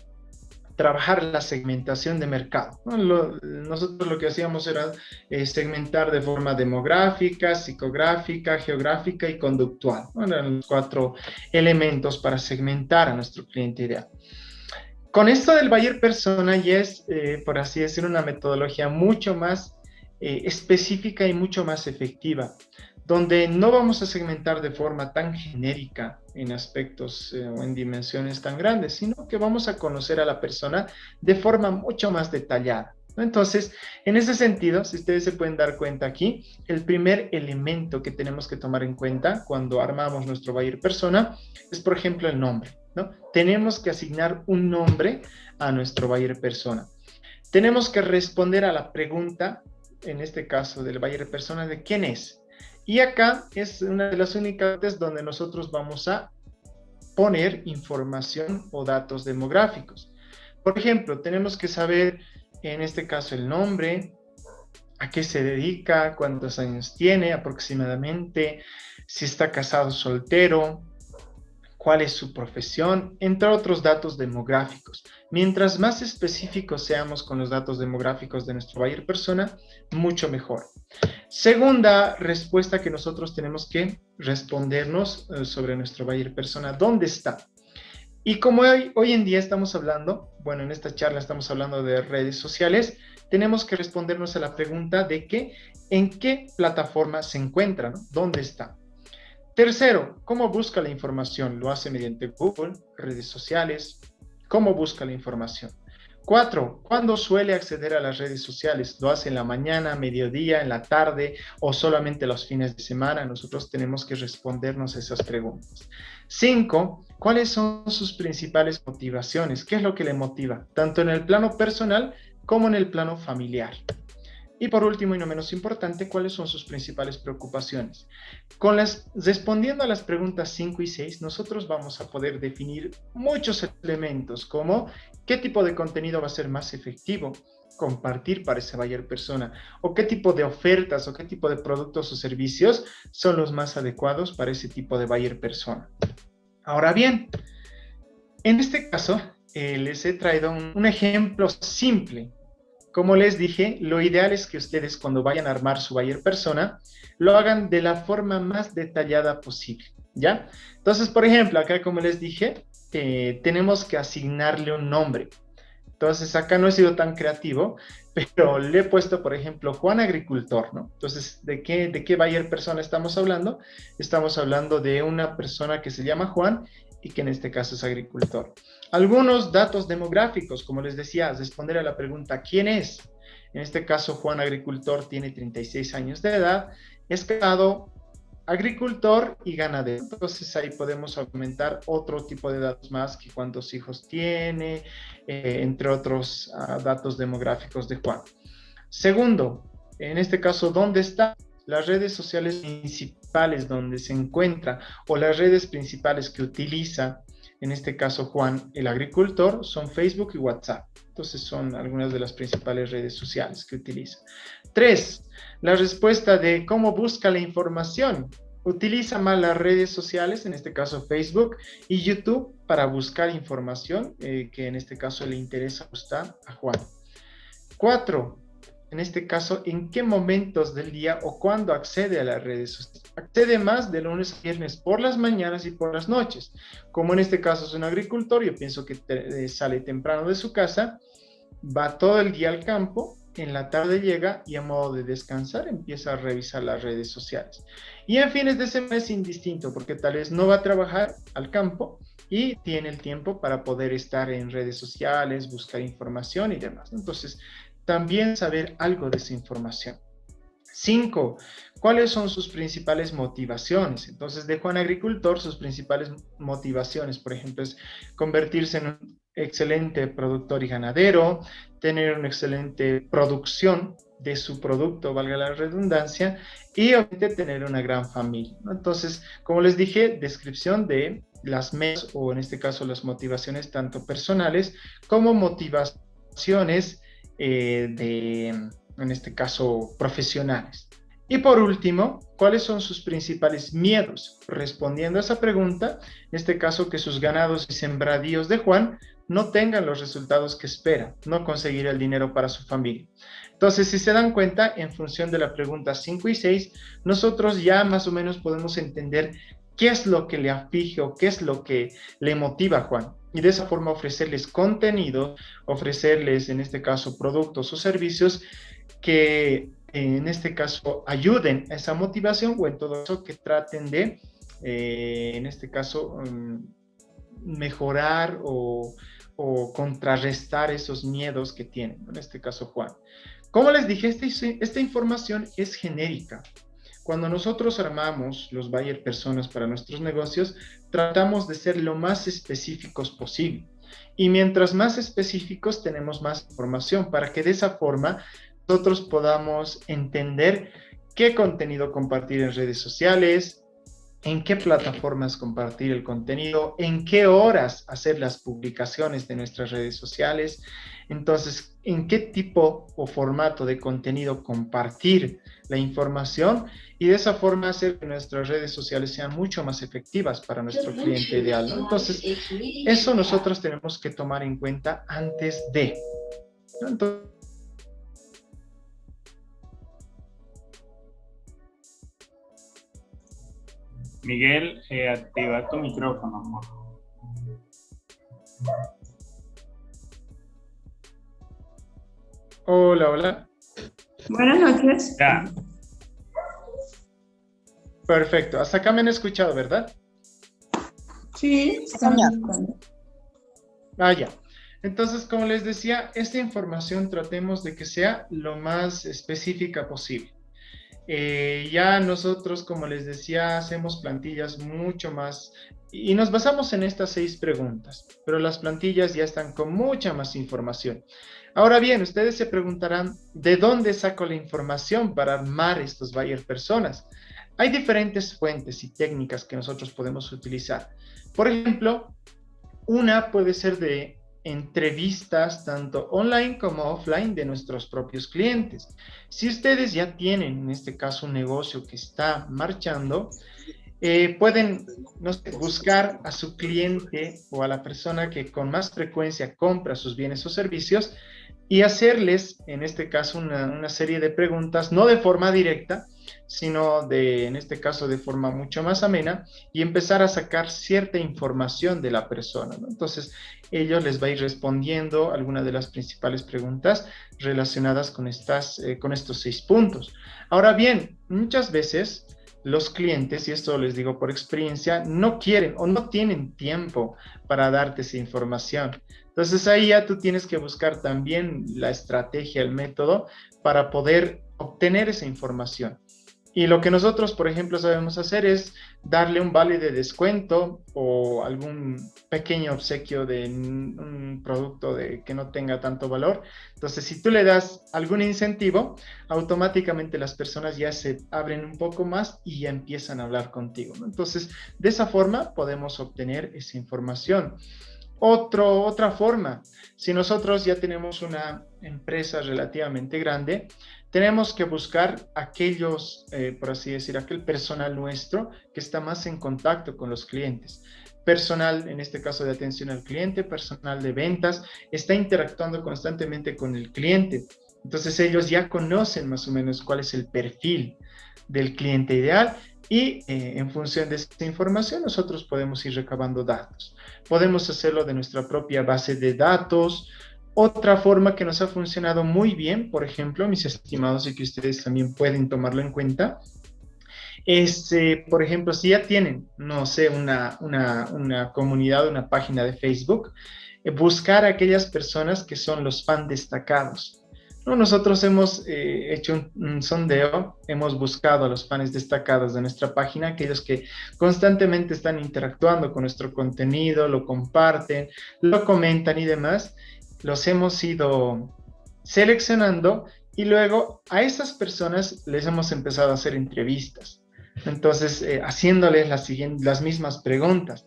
trabajar la segmentación de mercado, ¿no? Nosotros lo que hacíamos era segmentar de forma demográfica, psicográfica, geográfica y conductual, ¿no? Eran los 4 elementos para segmentar a nuestro cliente ideal. Con esto del buyer persona ya es, por así decirlo, una metodología mucho más específica y mucho más efectiva, donde no vamos a segmentar de forma tan genérica en aspectos o en dimensiones tan grandes, sino que vamos a conocer a la persona de forma mucho más detallada, ¿no? Entonces, en ese sentido, si ustedes se pueden dar cuenta aquí, el primer elemento que tenemos que tomar en cuenta cuando armamos nuestro buyer persona es, por ejemplo, el nombre, ¿no? Tenemos que asignar un nombre a nuestro buyer persona. Tenemos que responder a la pregunta, en este caso del buyer persona, de quién es. Y acá es una de las únicas veces donde nosotros vamos a poner información o datos demográficos. Por ejemplo, tenemos que saber, en este caso, el nombre, a qué se dedica, cuántos años tiene aproximadamente, si está casado o soltero, cuál es su profesión, entre otros datos demográficos. Mientras más específicos seamos con los datos demográficos de nuestro buyer persona, mucho mejor. Segunda respuesta que nosotros tenemos que respondernos sobre nuestro buyer persona, ¿dónde está? Y como hoy en día estamos hablando, bueno, en esta charla estamos hablando de redes sociales, tenemos que respondernos a la pregunta de en qué plataforma se encuentra, ¿no? ¿Dónde está? Tercero, ¿cómo busca la información? Lo hace mediante Google, redes sociales. ¿Cómo busca la información? 4, ¿cuándo suele acceder a las redes sociales? ¿Lo hace en la mañana, mediodía, en la tarde o solamente los fines de semana? Nosotros tenemos que respondernos a esas preguntas. 5, ¿cuáles son sus principales motivaciones? ¿Qué es lo que le motiva? Tanto en el plano personal como en el plano familiar. Y por último y no menos importante, ¿cuáles son sus principales preocupaciones? Respondiendo a las preguntas 5 y 6, nosotros vamos a poder definir muchos elementos como qué tipo de contenido va a ser más efectivo compartir para esa buyer persona, o qué tipo de ofertas o qué tipo de productos o servicios son los más adecuados para ese tipo de buyer persona. Ahora bien, en este caso, les he traído un ejemplo simple. Como les dije, lo ideal es que ustedes cuando vayan a armar su buyer persona, lo hagan de la forma más detallada posible, ¿ya? Entonces, por ejemplo, acá como les dije, tenemos que asignarle un nombre. Entonces, acá no he sido tan creativo, pero le he puesto, por ejemplo, Juan Agricultor, ¿no? Entonces, ¿de qué buyer persona estamos hablando? Estamos hablando de una persona que se llama Juan y que en este caso es agricultor. Algunos datos demográficos, como les decía, responder a la pregunta ¿quién es? En este caso, Juan Agricultor tiene 36 años de edad, es casado, agricultor y ganadero. Entonces ahí podemos aumentar otro tipo de datos más, que cuántos hijos tiene, entre otros datos demográficos de Juan. Segundo, en este caso, ¿dónde está? Las redes sociales principales donde se encuentra o las redes principales que utiliza, en este caso Juan, el agricultor, son Facebook y WhatsApp. Entonces son algunas de las principales redes sociales que utiliza. 3, la respuesta de cómo busca la información. Utiliza más las redes sociales, en este caso Facebook y YouTube, para buscar información que en este caso le interesa a Juan. 4, en este caso, ¿en qué momentos del día o cuándo accede a las redes sociales? Accede más de lunes a viernes por las mañanas y por las noches. Como en este caso es un agricultor, yo pienso que sale temprano de su casa, va todo el día al campo, en la tarde llega y a modo de descansar empieza a revisar las redes sociales. Y en fines de semana es indistinto, porque tal vez no va a trabajar al campo y tiene el tiempo para poder estar en redes sociales, buscar información y demás. Entonces, también saber algo de esa información. 5, ¿cuáles son sus principales motivaciones? Entonces, de Juan Agricultor, sus principales motivaciones, por ejemplo, es convertirse en un excelente productor y ganadero, tener una excelente producción de su producto, valga la redundancia, y obviamente tener una gran familia, ¿no? Entonces, como les dije, descripción de las metas, o en este caso las motivaciones tanto personales como motivaciones en este caso, profesionales. Y por último, ¿cuáles son sus principales miedos? Respondiendo a esa pregunta, en este caso que sus ganados y sembradíos de Juan no tengan los resultados que espera, no conseguir el dinero para su familia. Entonces, si se dan cuenta, en función de la pregunta 5 y 6, nosotros ya más o menos podemos entender qué es lo que le aflige o qué es lo que le motiva a Juan. Y de esa forma ofrecerles contenido, ofrecerles en este caso productos o servicios que en este caso ayuden a esa motivación o en todo eso que traten de, en este caso, mejorar o contrarrestar esos miedos que tienen, en este caso Juan. Como les dije, esta información es genérica. Cuando nosotros armamos los buyer personas para nuestros negocios, tratamos de ser lo más específicos posible. Y mientras más específicos, tenemos más información para que de esa forma nosotros podamos entender qué contenido compartir en redes sociales, en qué plataformas compartir el contenido, en qué horas hacer las publicaciones de nuestras redes sociales. Entonces, en qué tipo o formato de contenido compartir la información y de esa forma hacer que nuestras redes sociales sean mucho más efectivas para nuestro cliente ideal, ¿no? Entonces, eso nosotros tenemos que tomar en cuenta antes de, ¿no? Entonces, Miguel, activa tu micrófono, amor. hola, hola. Buenas noches. Ya. Perfecto. Hasta acá me han escuchado, ¿verdad? Sí, estamos escuchando. Ah, ya. Entonces, como les decía, esta información tratemos de que sea lo más específica posible. Ya nosotros, como les decía, hacemos plantillas mucho más y nos basamos en estas 6 preguntas, pero las plantillas ya están con mucha más información. Ahora bien, ustedes se preguntarán, ¿de dónde saco la información para armar estos buyer personas? Hay diferentes fuentes y técnicas que nosotros podemos utilizar. Por ejemplo, una puede ser de entrevistas tanto online como offline de nuestros propios clientes. Si ustedes ya tienen, en este caso, un negocio que está marchando, pueden, no sé, buscar a su cliente o a la persona que con más frecuencia compra sus bienes o servicios y hacerles, en este caso, una serie de preguntas, no de forma directa, sino en este caso, de forma mucho más amena, y empezar a sacar cierta información de la persona, ¿no? Entonces, ellos les va a ir respondiendo algunas de las principales preguntas relacionadas con estos 6 puntos. Ahora bien, muchas veces los clientes, y esto les digo por experiencia, no quieren o no tienen tiempo para darte esa información. Entonces ahí ya tú tienes que buscar también la estrategia, el método para poder obtener esa información. Y lo que nosotros, por ejemplo, sabemos hacer es darle un vale de descuento o algún pequeño obsequio de un producto que no tenga tanto valor. Entonces, si tú le das algún incentivo, automáticamente las personas ya se abren un poco más y ya empiezan a hablar contigo, ¿no? Entonces, de esa forma podemos obtener esa información. Otra forma, si nosotros ya tenemos una empresa relativamente grande, tenemos que buscar aquellos, por así decir, aquel personal nuestro que está más en contacto con los clientes. Personal, en este caso de atención al cliente, personal de ventas, está interactuando constantemente con el cliente. Entonces ellos ya conocen más o menos cuál es el perfil del cliente ideal y en función de esta información nosotros podemos ir recabando datos. Podemos hacerlo de nuestra propia base de datos. Otra forma que nos ha funcionado muy bien, por ejemplo, mis estimados, y que ustedes también pueden tomarlo en cuenta, es, por ejemplo, si ya tienen, no sé, una comunidad, una página de Facebook, buscar a aquellas personas que son los fans destacados. ¿No? Nosotros hemos hecho un sondeo, hemos buscado a los fans destacados de nuestra página, aquellos que constantemente están interactuando con nuestro contenido, lo comparten, lo comentan y demás, los hemos ido seleccionando y luego a esas personas les hemos empezado a hacer entrevistas. Entonces, haciéndoles las mismas preguntas.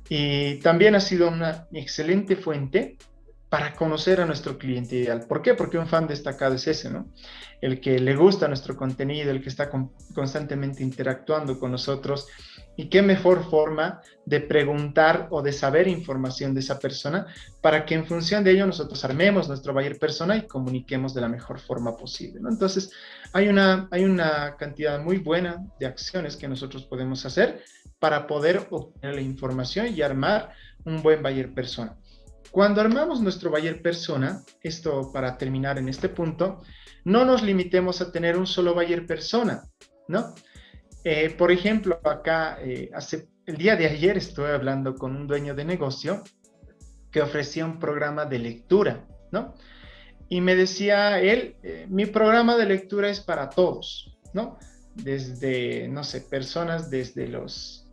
Y también ha sido una excelente fuente para conocer a nuestro cliente ideal. ¿Por qué? Porque un fan destacado es ese, ¿no? El que le gusta nuestro contenido, el que está constantemente interactuando con nosotros. Y qué mejor forma de preguntar o de saber información de esa persona para que en función de ello nosotros armemos nuestro buyer persona y comuniquemos de la mejor forma posible, ¿no? Entonces, hay una cantidad muy buena de acciones que nosotros podemos hacer para poder obtener la información y armar un buen buyer persona. Cuando armamos nuestro buyer persona, esto para terminar en este punto, no nos limitemos a tener un solo buyer persona, ¿no? Por ejemplo, acá, el día de ayer estuve hablando con un dueño de negocio que ofrecía un programa de lectura, ¿no? Y me decía él, mi programa de lectura es para todos, ¿no? Desde, no sé, personas desde los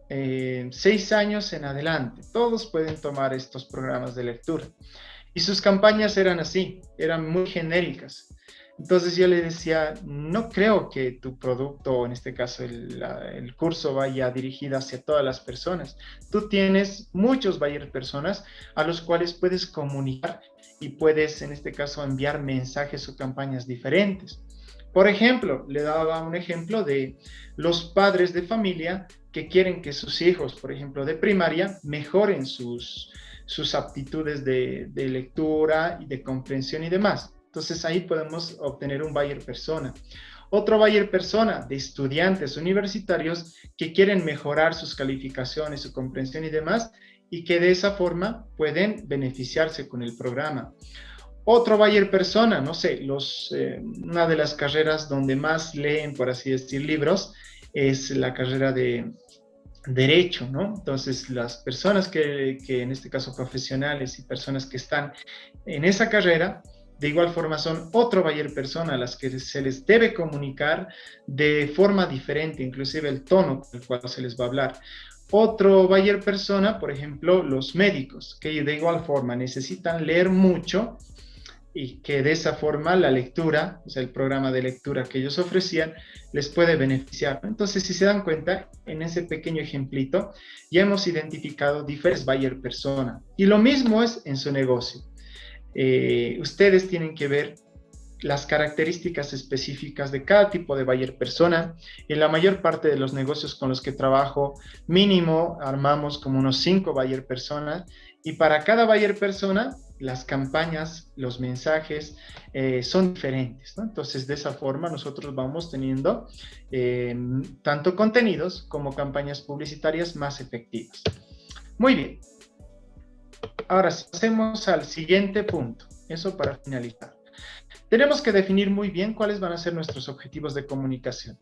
6 años en adelante. Todos pueden tomar estos programas de lectura. Y sus campañas eran así, eran muy genéricas. Entonces yo le decía, no creo que tu producto, o en este caso el curso, vaya dirigido hacia todas las personas. Tú tienes muchos buyer personas a los cuales puedes comunicar y puedes, en este caso, enviar mensajes o campañas diferentes. Por ejemplo, le daba un ejemplo de los padres de familia que quieren que sus hijos, por ejemplo, de primaria, mejoren sus aptitudes de lectura y de comprensión y demás. Entonces ahí podemos obtener un buyer persona. Otro buyer persona de estudiantes universitarios que quieren mejorar sus calificaciones, su comprensión y demás, y que de esa forma pueden beneficiarse con el programa. Otro buyer persona, no sé, una de las carreras donde más leen, por así decir, libros, es la carrera de Derecho, ¿no? Entonces, las personas que en este caso profesionales y personas que están en esa carrera, de igual forma son otro buyer persona a las que se les debe comunicar de forma diferente, inclusive el tono con el cual se les va a hablar. Otro buyer persona, por ejemplo, los médicos, que de igual forma necesitan leer mucho y que de esa forma la lectura, o sea, el programa de lectura que ellos ofrecían, les puede beneficiar. Entonces, si se dan cuenta, en ese pequeño ejemplito, ya hemos identificado diferentes buyer persona. Y lo mismo es en su negocio. Ustedes tienen que ver las características específicas de cada tipo de buyer persona. En la mayor parte de los negocios con los que trabajo, mínimo armamos como unos 5 buyer personas, y para cada buyer persona las campañas, los mensajes son diferentes, ¿no? Entonces, de esa forma nosotros vamos teniendo tanto contenidos como campañas publicitarias más efectivas. Muy bien. Ahora, si pasemos al siguiente punto, eso para finalizar. Tenemos que definir muy bien cuáles van a ser nuestros objetivos de comunicación.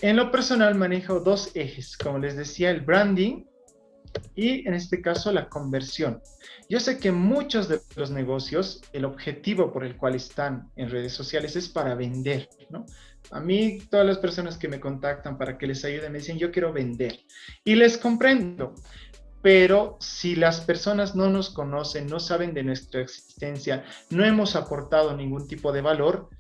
En lo personal manejo 2 ejes, como les decía, el branding y en este caso la conversión. Yo sé que muchos de los negocios, el objetivo por el cual están en redes sociales es para vender, ¿no? A mí, todas las personas que me contactan para que les ayude me dicen, yo quiero vender. Y les comprendo. Pero si las personas no nos conocen, no saben de nuestra existencia, no hemos aportado ningún tipo de valor,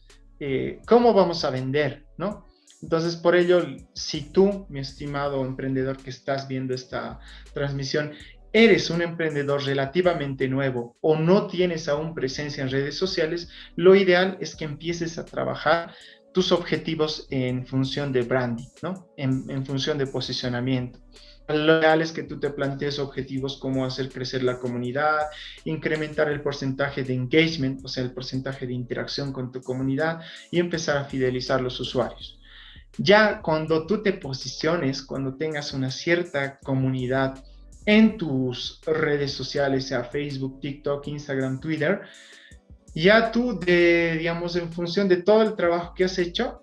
¿cómo vamos a vender, no? Entonces, por ello, si tú, mi estimado emprendedor que estás viendo esta transmisión, eres un emprendedor relativamente nuevo o no tienes aún presencia en redes sociales, lo ideal es que empieces a trabajar tus objetivos en función de branding, ¿no? En función de posicionamiento. Lo ideal es que tú te plantees objetivos como hacer crecer la comunidad, incrementar el porcentaje de engagement, o sea, el porcentaje de interacción con tu comunidad y empezar a fidelizar los usuarios. Ya cuando tú te posiciones, cuando tengas una cierta comunidad en tus redes sociales, sea Facebook, TikTok, Instagram, Twitter, ya tú, digamos, en función de todo el trabajo que has hecho,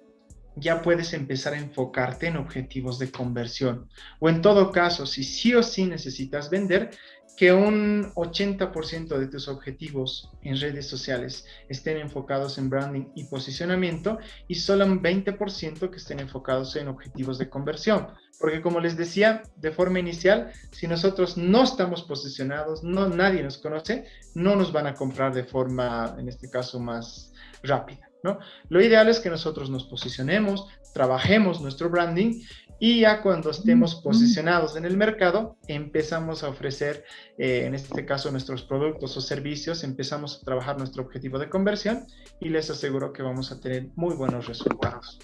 ya puedes empezar a enfocarte en objetivos de conversión. O en todo caso, si sí o sí necesitas vender, que un 80% de tus objetivos en redes sociales estén enfocados en branding y posicionamiento y solo un 20% que estén enfocados en objetivos de conversión. Porque como les decía de forma inicial, si nosotros no estamos posicionados, nadie nos conoce, no nos van a comprar de forma, en este caso, más rápida, ¿no? Lo ideal es que nosotros nos posicionemos, trabajemos nuestro branding y ya cuando estemos posicionados en el mercado, empezamos a ofrecer, en este caso, nuestros productos o servicios, empezamos a trabajar nuestro objetivo de conversión y les aseguro que vamos a tener muy buenos resultados.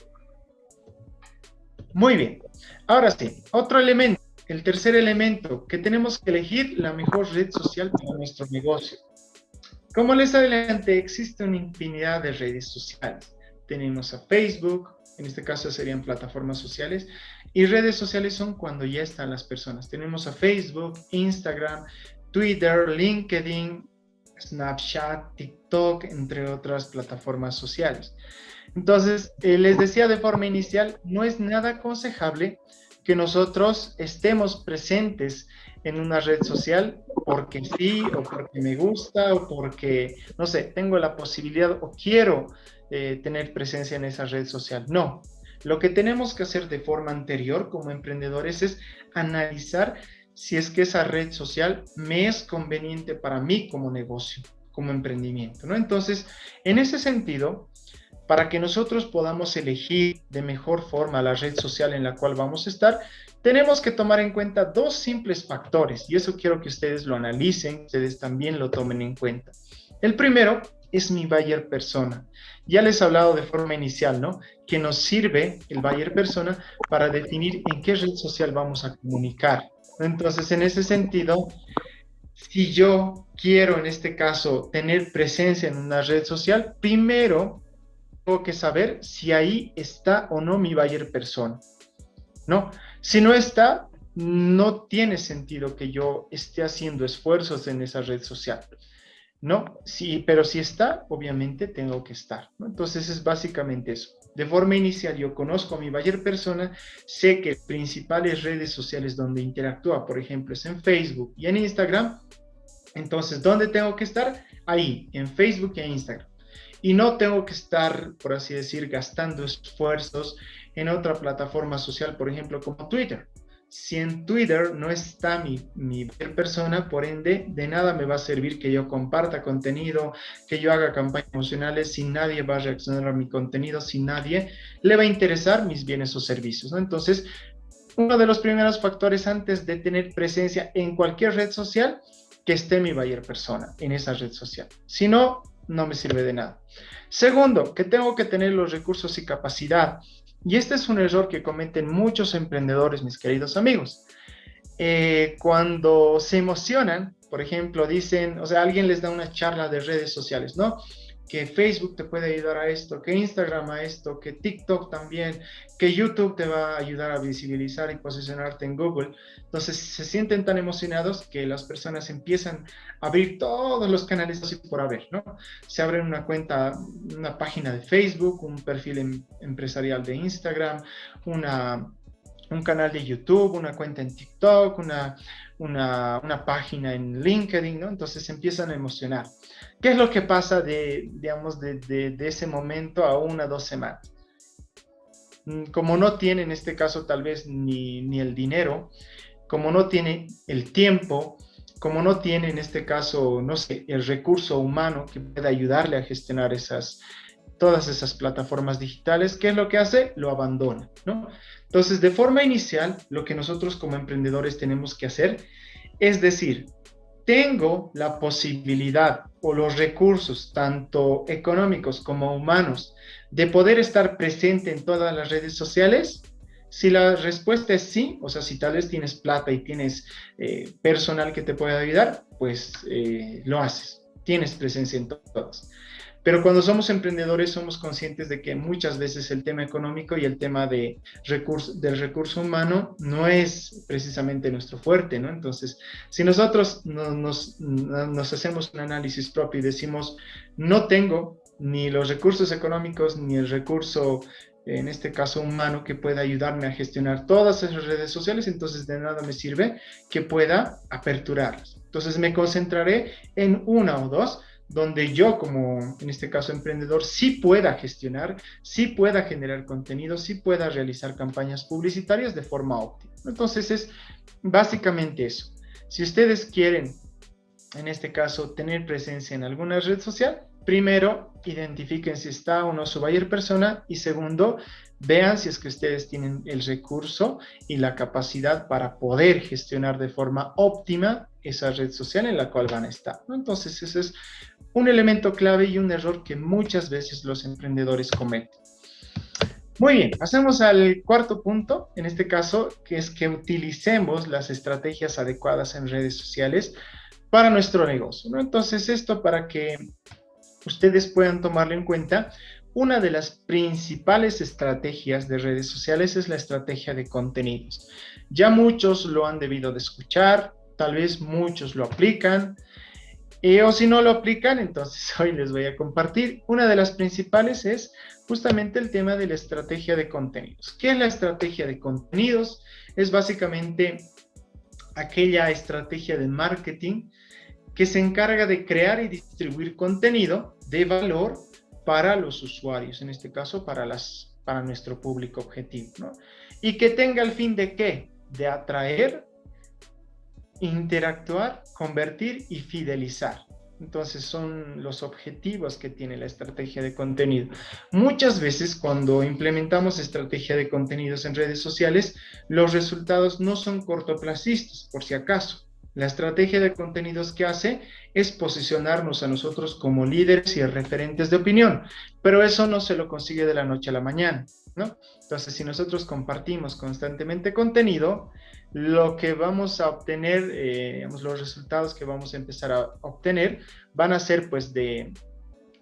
Muy bien, ahora sí, otro elemento, el tercer elemento, que tenemos que elegir la mejor red social para nuestro negocio. Como les adelanté, existe una infinidad de redes sociales. Tenemos a Facebook, en este caso serían plataformas sociales, y redes sociales son cuando ya están las personas. Tenemos a Facebook, Instagram, Twitter, LinkedIn, Snapchat, TikTok, entre otras plataformas sociales. Entonces, les decía de forma inicial, no es nada aconsejable que nosotros estemos presentes en una red social porque sí, o porque me gusta, o porque, no sé, tengo la posibilidad o quiero tener presencia en esa red social. No, lo que tenemos que hacer de forma anterior como emprendedores es analizar si es que esa red social me es conveniente para mí como negocio, como emprendimiento, ¿no? Entonces, en ese sentido, para que nosotros podamos elegir de mejor forma la red social en la cual vamos a estar, tenemos que tomar en cuenta dos simples factores, y eso quiero que ustedes lo analicen, ustedes también lo tomen en cuenta. El primero es mi buyer persona. Ya les he hablado de forma inicial, ¿no? Que nos sirve el buyer persona para definir en qué red social vamos a comunicar. Entonces, en ese sentido, si yo quiero, en este caso, tener presencia en una red social, primero tengo que saber si ahí está o no mi buyer persona, ¿no? Si no está, no tiene sentido que yo esté haciendo esfuerzos en esa red social, ¿no? Sí, pero si está, obviamente tengo que estar, ¿no? Entonces es básicamente eso. De forma inicial, yo conozco a mi buyer persona, sé que principales redes sociales donde interactúa, por ejemplo, es en Facebook y en Instagram. Entonces, ¿dónde tengo que estar? Ahí, en Facebook y en Instagram. Y no tengo que estar, por así decir, gastando esfuerzos en otra plataforma social, por ejemplo, como Twitter. Si en Twitter no está mi persona, por ende, de nada me va a servir que yo comparta contenido, que yo haga campañas emocionales, si nadie va a reaccionar a mi contenido, si nadie le va a interesar mis bienes o servicios, ¿no? Entonces, uno de los primeros factores antes de tener presencia en cualquier red social, que esté mi buyer persona en esa red social. Si no, no me sirve de nada. Segundo, que tengo que tener los recursos y capacidad. Y este es un error que cometen muchos emprendedores, mis queridos amigos. Cuando se emocionan, por ejemplo, dicen, o sea, alguien les da una charla de redes sociales, ¿no? Que Facebook te puede ayudar a esto, que Instagram a esto, que TikTok también, que YouTube te va a ayudar a visibilizar y posicionarte en Google. Entonces se sienten tan emocionados que las personas empiezan a abrir todos los canales así por haber, ¿no? Se abren una cuenta, una página de Facebook, un perfil empresarial de Instagram, un canal de YouTube, una cuenta en TikTok, una página en LinkedIn, ¿no? Entonces se empiezan a emocionar. ¿Qué es lo que pasa digamos, de ese momento a 1 o 2 semanas? Como no tiene en este caso tal vez ni el dinero, como no tiene el tiempo, como no tiene en este caso, no sé, el recurso humano que pueda ayudarle a gestionar todas esas plataformas digitales, ¿qué es lo que hace? Lo abandona, ¿no? Entonces, de forma inicial, lo que nosotros como emprendedores tenemos que hacer es decir, tengo la posibilidad o los recursos, tanto económicos como humanos, de poder estar presente en todas las redes sociales. Si la respuesta es sí, o sea, si tal vez tienes plata y tienes personal que te pueda ayudar, pues lo haces, tienes presencia en todas. Pero cuando somos emprendedores somos conscientes de que muchas veces el tema económico y el tema del recurso humano no es precisamente nuestro fuerte, ¿no? Entonces, si nosotros nos hacemos un análisis propio y decimos, no tengo ni los recursos económicos ni el recurso, en este caso humano, que pueda ayudarme a gestionar todas esas redes sociales, entonces de nada me sirve que pueda aperturarlas. Entonces me concentraré en una o dos, donde yo como, en este caso, emprendedor, sí pueda gestionar, sí pueda generar contenido, sí pueda realizar campañas publicitarias de forma óptima. Entonces es básicamente eso. Si ustedes quieren en este caso, tener presencia en alguna red social, primero, identifiquen si está o no su buyer persona y segundo, vean si es que ustedes tienen el recurso y la capacidad para poder gestionar de forma óptima esa red social en la cual van a estar, ¿no? Entonces, ese es un elemento clave y un error que muchas veces los emprendedores cometen. Muy bien, pasemos al cuarto punto, en este caso, que es que utilicemos las estrategias adecuadas en redes sociales para nuestro negocio, ¿no? Entonces, esto para que ustedes puedan tomarlo en cuenta, una de las principales estrategias de redes sociales es la estrategia de contenidos. Ya muchos lo han debido de escuchar, tal vez muchos lo aplican, o si no lo aplican, entonces hoy les voy a compartir. Una de las principales es justamente el tema de la estrategia de contenidos. ¿Qué es la estrategia de contenidos? Es básicamente aquella estrategia de marketing que se encarga de crear y distribuir contenido de valor para los usuarios, en este caso para nuestro público objetivo, ¿no? Y que tenga el fin de ¿qué? De atraer, interactuar, convertir y fidelizar. Entonces son los objetivos que tiene la estrategia de contenido. Muchas veces cuando implementamos estrategia de contenidos en redes sociales, los resultados no son cortoplacistas, por si acaso. La estrategia de contenidos que hace es posicionarnos a nosotros como líderes y referentes de opinión, pero eso no se lo consigue de la noche a la mañana, ¿no? Entonces, si nosotros compartimos constantemente contenido, lo que vamos a obtener, digamos, los resultados que vamos a empezar a obtener van a ser pues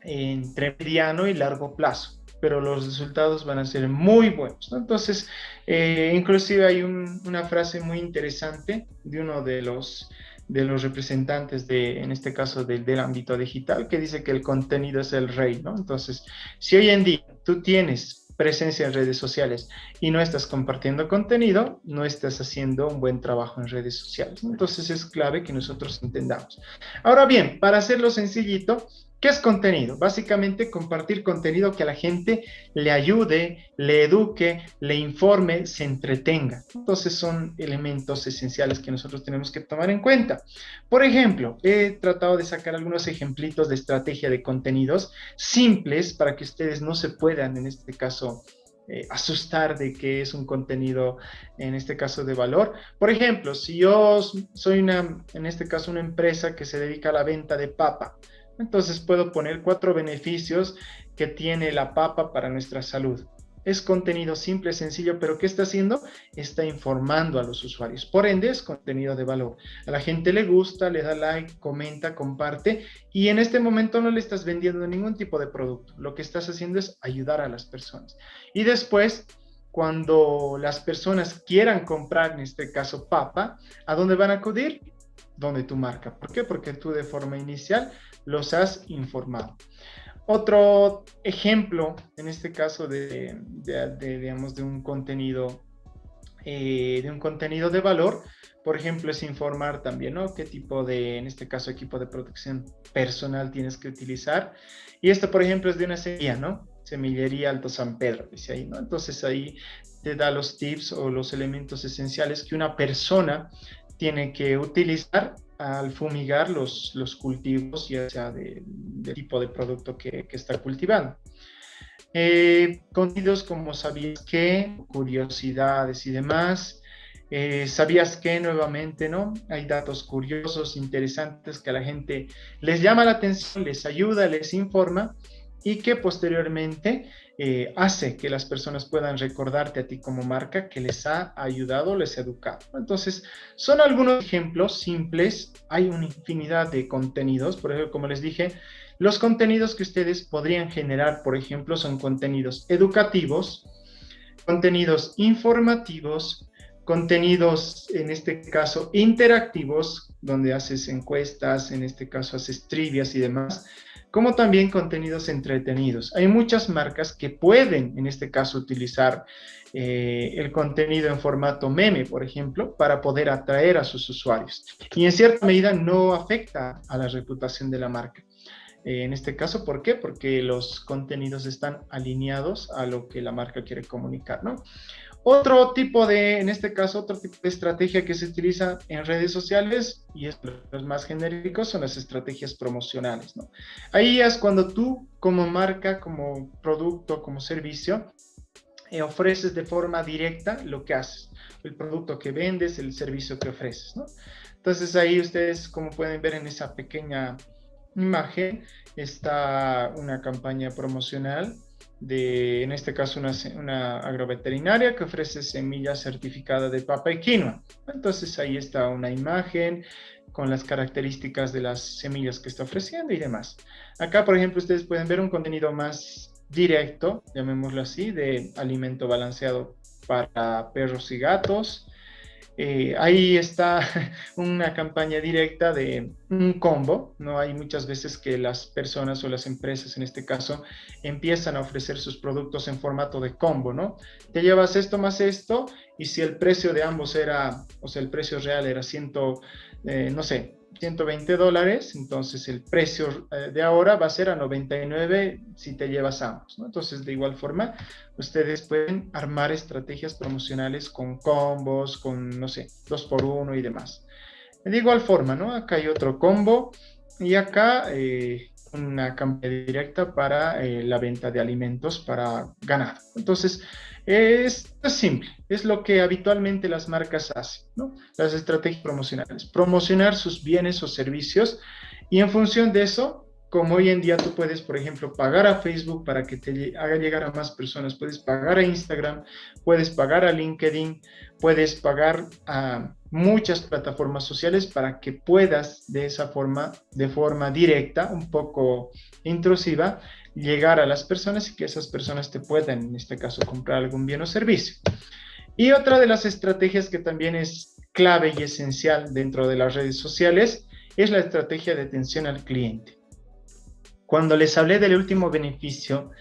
entre mediano y largo plazo, pero los resultados van a ser muy buenos, ¿no? Entonces, inclusive hay una frase muy interesante de uno de los representantes en este caso del ámbito digital, que dice que el contenido es el rey, ¿no? Entonces, si hoy en día tú tienes presencia en redes sociales y no estás compartiendo contenido, no estás haciendo un buen trabajo en redes sociales, ¿no? Entonces es clave que nosotros entendamos. Ahora bien, para hacerlo sencillito, ¿qué es contenido? Básicamente compartir contenido que a la gente le ayude, le eduque, le informe, se entretenga. Entonces son elementos esenciales que nosotros tenemos que tomar en cuenta. Por ejemplo, he tratado de sacar algunos ejemplitos de estrategia de contenidos simples para que ustedes no se puedan, en este caso, asustar de que es un contenido, en este caso, de valor. Por ejemplo, si yo soy en este caso, una empresa que se dedica a la venta de papa, entonces puedo poner 4 beneficios que tiene la papa para nuestra salud. Es contenido simple, sencillo, pero ¿qué está haciendo? Está informando a los usuarios. Por ende, es contenido de valor. A la gente le gusta, le da like, comenta, comparte, y en este momento no le estás vendiendo ningún tipo de producto. Lo que estás haciendo es ayudar a las personas. Y después, cuando las personas quieran comprar, en este caso papa, ¿a dónde van a acudir? Donde tu marca. ¿Por qué? Porque tú de forma inicial los has informado. Otro ejemplo, en este caso digamos, de un contenido de valor, por ejemplo, es informar también, ¿no? Qué tipo de, en este caso, equipo de protección personal tienes que utilizar. Y esto, por ejemplo, es de una semilla, ¿no? Semillería Alto San Pedro, dice ahí, ¿no? Entonces ahí te da los tips o los elementos esenciales que una persona tiene que utilizar al fumigar los cultivos, ya sea del tipo de producto que está cultivando. Contenidos como sabías qué, curiosidades y demás. Sabías que nuevamente, ¿no? Hay datos curiosos, interesantes que a la gente les llama la atención, les ayuda, les informa y que posteriormente hace que las personas puedan recordarte a ti como marca que les ha ayudado, les ha educado. Entonces, son algunos ejemplos simples. Hay una infinidad de contenidos. Por ejemplo, como les dije, los contenidos que ustedes podrían generar, por ejemplo, son contenidos educativos, contenidos informativos, contenidos, en este caso, interactivos, donde haces encuestas, en este caso haces trivias y demás, como también contenidos entretenidos. Hay muchas marcas que pueden, en este caso, utilizar el contenido en formato meme, por ejemplo, para poder atraer a sus usuarios. Y en cierta medida no afecta a la reputación de la marca. En este caso, ¿por qué? Porque los contenidos están alineados a lo que la marca quiere comunicar, ¿no? Otro tipo de, en este caso, otro tipo de estrategia que se utiliza en redes sociales, y es los más genéricos, son las estrategias promocionales, ¿no? Ahí es cuando tú, como marca, como producto, como servicio, ofreces de forma directa lo que haces, el producto que vendes, el servicio que ofreces, ¿no? Entonces ahí ustedes, como pueden ver en esa pequeña imagen, está una campaña promocional de, en este caso, una agroveterinaria que ofrece semilla certificada de papa y quinoa. Entonces ahí está una imagen con las características de las semillas que está ofreciendo y demás. Acá, por ejemplo, ustedes pueden ver un contenido más directo, llamémoslo así, de alimento balanceado para perros y gatos. Ahí está una campaña directa de un combo, ¿no? Hay muchas veces que las personas o las empresas, en este caso, empiezan a ofrecer sus productos en formato de combo, ¿no? Te llevas esto más esto, y si el precio de ambos era, o sea, el precio real era no sé, $120, entonces el precio de ahora va a ser a 99 si te llevas ambos, ¿no? Entonces, de igual forma, ustedes pueden armar estrategias promocionales con combos, con, no sé, 2x1 y demás. De igual forma, ¿no? Acá hay otro combo y acá una campaña directa para la venta de alimentos para ganado. Entonces, es simple, es lo que habitualmente las marcas hacen, ¿no? Las estrategias promocionales, promocionar sus bienes o servicios, y en función de eso, como hoy en día tú puedes, por ejemplo, pagar a Facebook para que te haga llegar a más personas, puedes pagar a Instagram, puedes pagar a LinkedIn, puedes pagar a muchas plataformas sociales para que puedas de esa forma, de forma directa, un poco intrusiva, llegar a las personas y que esas personas te puedan, en este caso, comprar algún bien o servicio. Y otra de las estrategias que también es clave y esencial dentro de las redes sociales es la estrategia de atención al cliente. Cuando les hablé del último beneficio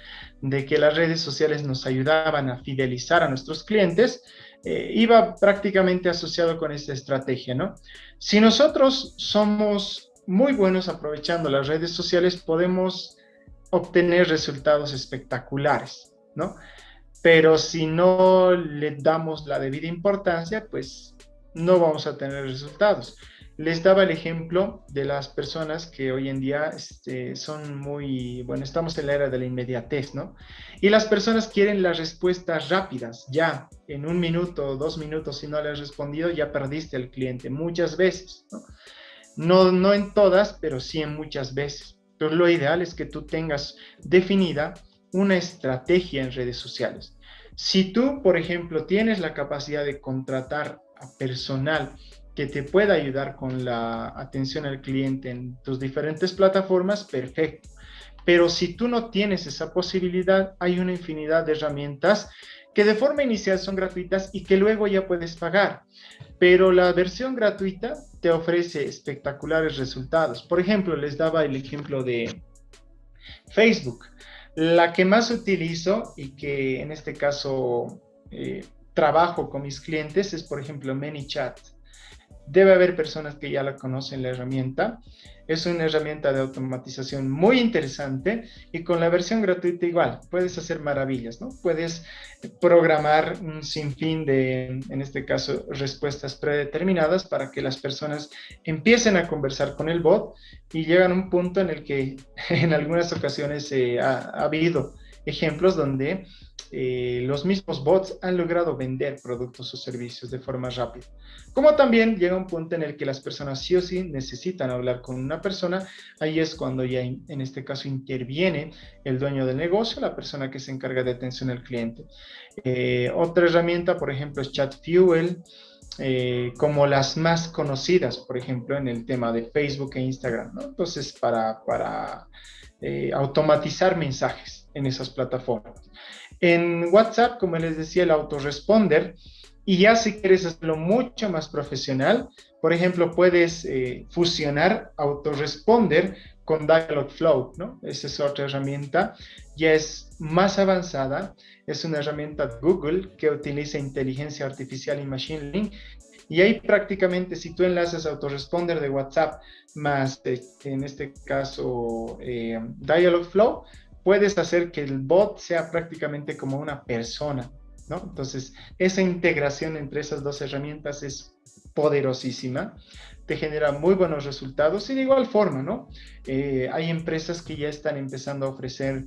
de que las redes sociales nos ayudaban a fidelizar a nuestros clientes, iba prácticamente asociado con esta estrategia, ¿no? Si nosotros somos muy buenos aprovechando las redes sociales, podemos obtener resultados espectaculares, ¿no? Pero si no le damos la debida importancia, pues no vamos a tener resultados. Les daba el ejemplo de las personas que hoy en día son muy, bueno, estamos en la era de la inmediatez, ¿no? Y las personas quieren las respuestas rápidas, ya, en 1 minuto o 2 minutos, si no le has respondido, ya perdiste al cliente muchas veces, ¿no? No en todas, pero sí en muchas veces. Pero lo ideal es que tú tengas definida una estrategia en redes sociales. Si tú, por ejemplo, tienes la capacidad de contratar a personal que te pueda ayudar con la atención al cliente en tus diferentes plataformas, perfecto. Pero si tú no tienes esa posibilidad, hay una infinidad de herramientas que de forma inicial son gratuitas y que luego ya puedes pagar. Pero la versión gratuita te ofrece espectaculares resultados. Por ejemplo, les daba el ejemplo de Facebook. La que más utilizo y que en este caso trabajo con mis clientes es, por ejemplo, ManyChat. Debe haber personas que ya la conocen la herramienta. Es una herramienta de automatización muy interesante y con la versión gratuita igual, puedes hacer maravillas, ¿no? Puedes programar un sinfín de, en este caso, respuestas predeterminadas para que las personas empiecen a conversar con el bot y llegan a un punto en el que en algunas ocasiones ha habido ejemplos donde los mismos bots han logrado vender productos o servicios de forma rápida. Como también llega un punto en el que las personas sí o sí necesitan hablar con una persona, ahí es cuando ya en este caso interviene el dueño del negocio, la persona que se encarga de atención al cliente. Otra herramienta, por ejemplo, es ChatFuel, como las más conocidas, por ejemplo, en el tema de Facebook e Instagram, ¿no? Entonces, para automatizar mensajes en esas plataformas. En WhatsApp, como les decía, el autoresponder, y ya si quieres hacerlo mucho más profesional, por ejemplo, puedes fusionar autoresponder con Dialogflow, ¿no? Esa es otra herramienta, ya es más avanzada, es una herramienta de Google que utiliza inteligencia artificial y machine learning, y ahí prácticamente si tú enlazas autoresponder de WhatsApp más, en este caso, Dialogflow, puedes hacer que el bot sea prácticamente como una persona ¿no? Entonces, esa integración entre esas dos herramientas es poderosísima, te genera muy buenos resultados y de igual forma, ¿no? Hay empresas que ya están empezando a ofrecer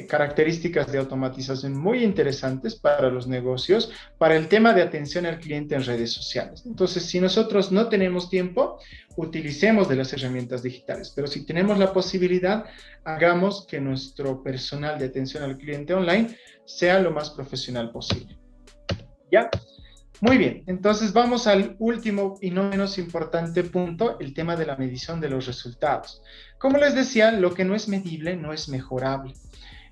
características de automatización muy interesantes para los negocios, para el tema de atención al cliente en redes sociales. Entonces, si nosotros no tenemos tiempo, utilicemos de las herramientas digitales, pero si tenemos la posibilidad, hagamos que nuestro personal de atención al cliente online sea lo más profesional posible. ¿Ya? Muy bien, entonces vamos al último y no menos importante punto, el tema de la medición de los resultados. Como les decía, lo que no es medible no es mejorable.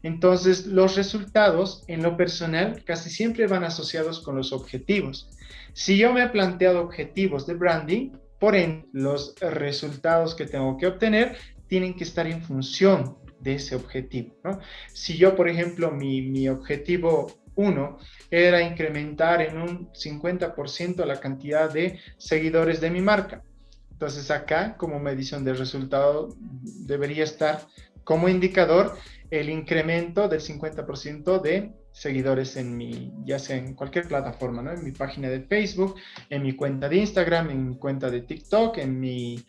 Entonces, los resultados en lo personal casi siempre van asociados con los objetivos. Si yo me he planteado objetivos de branding, por ende, los resultados que tengo que obtener tienen que estar en función de ese objetivo, ¿no? Si yo, por ejemplo, mi objetivo 1 era incrementar en un 50% la cantidad de seguidores de mi marca. Entonces acá, como medición de resultado, debería estar como indicador el incremento del 50% de seguidores en mi, ya sea en cualquier plataforma, ¿no? En mi página de Facebook, en mi cuenta de Instagram, en mi cuenta de TikTok, en mi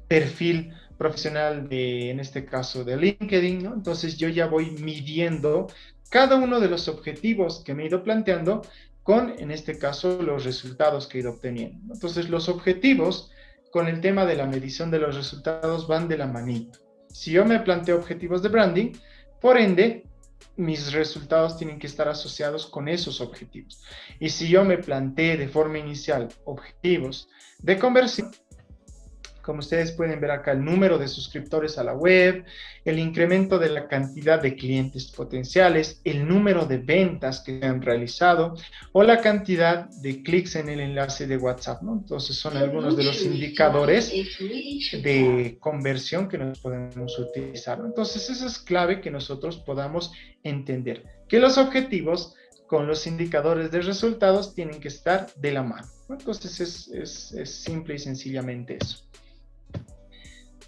perfil profesional de, en este caso, de LinkedIn, ¿no? Entonces yo ya voy midiendo cada uno de los objetivos que me he ido planteando con, en este caso, los resultados que he ido obteniendo. Entonces los objetivos con el tema de la medición de los resultados van de la manito. Si yo me planteo objetivos de branding, por ende, mis resultados tienen que estar asociados con esos objetivos. Y si yo me planteé de forma inicial objetivos de conversión, como ustedes pueden ver acá, el número de suscriptores a la web, el incremento de la cantidad de clientes potenciales, el número de ventas que se han realizado o la cantidad de clics en el enlace de WhatsApp, ¿no? Entonces son algunos de los indicadores de conversión que nos podemos utilizar, ¿no? Entonces eso es clave que nosotros podamos entender, que los objetivos con los indicadores de resultados tienen que estar de la mano, ¿no? Entonces es simple y sencillamente eso.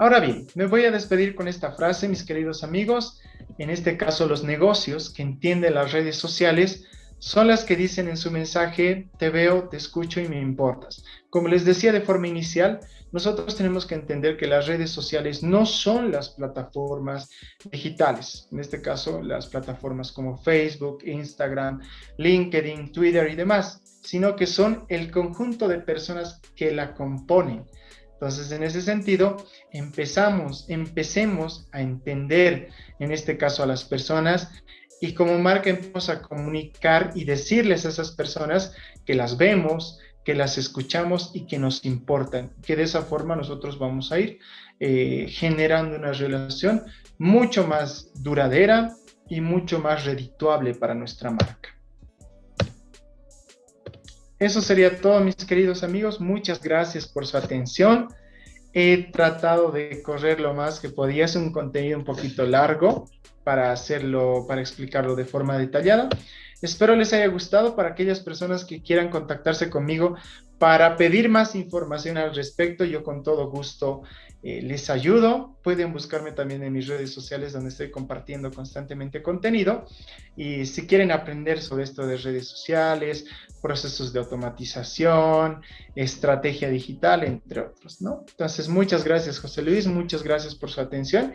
Ahora bien, me voy a despedir con esta frase, mis queridos amigos. En este caso, los negocios que entienden las redes sociales son las que dicen en su mensaje, te veo, te escucho y me importas. Como les decía de forma inicial, nosotros tenemos que entender que las redes sociales no son las plataformas digitales. En este caso, las plataformas como Facebook, Instagram, LinkedIn, Twitter y demás, sino que son el conjunto de personas que la componen. Entonces, en ese sentido, empecemos a entender, en este caso, a las personas y como marca empezamos a comunicar y decirles a esas personas que las vemos, que las escuchamos y que nos importan. Que de esa forma nosotros vamos a ir generando una relación mucho más duradera y mucho más redituable para nuestra marca. Eso sería todo, mis queridos amigos. Muchas gracias por su atención. He tratado de correr lo más que podía. Es un contenido un poquito largo para explicarlo de forma detallada. Espero les haya gustado. Para aquellas personas que quieran contactarse conmigo para pedir más información al respecto, yo con todo gusto les ayudo. Pueden buscarme también en mis redes sociales donde estoy compartiendo constantemente contenido. Y si quieren aprender sobre esto de redes sociales, procesos de automatización, estrategia digital, entre otros, ¿no? Entonces, muchas gracias, José Luis. Muchas gracias por su atención.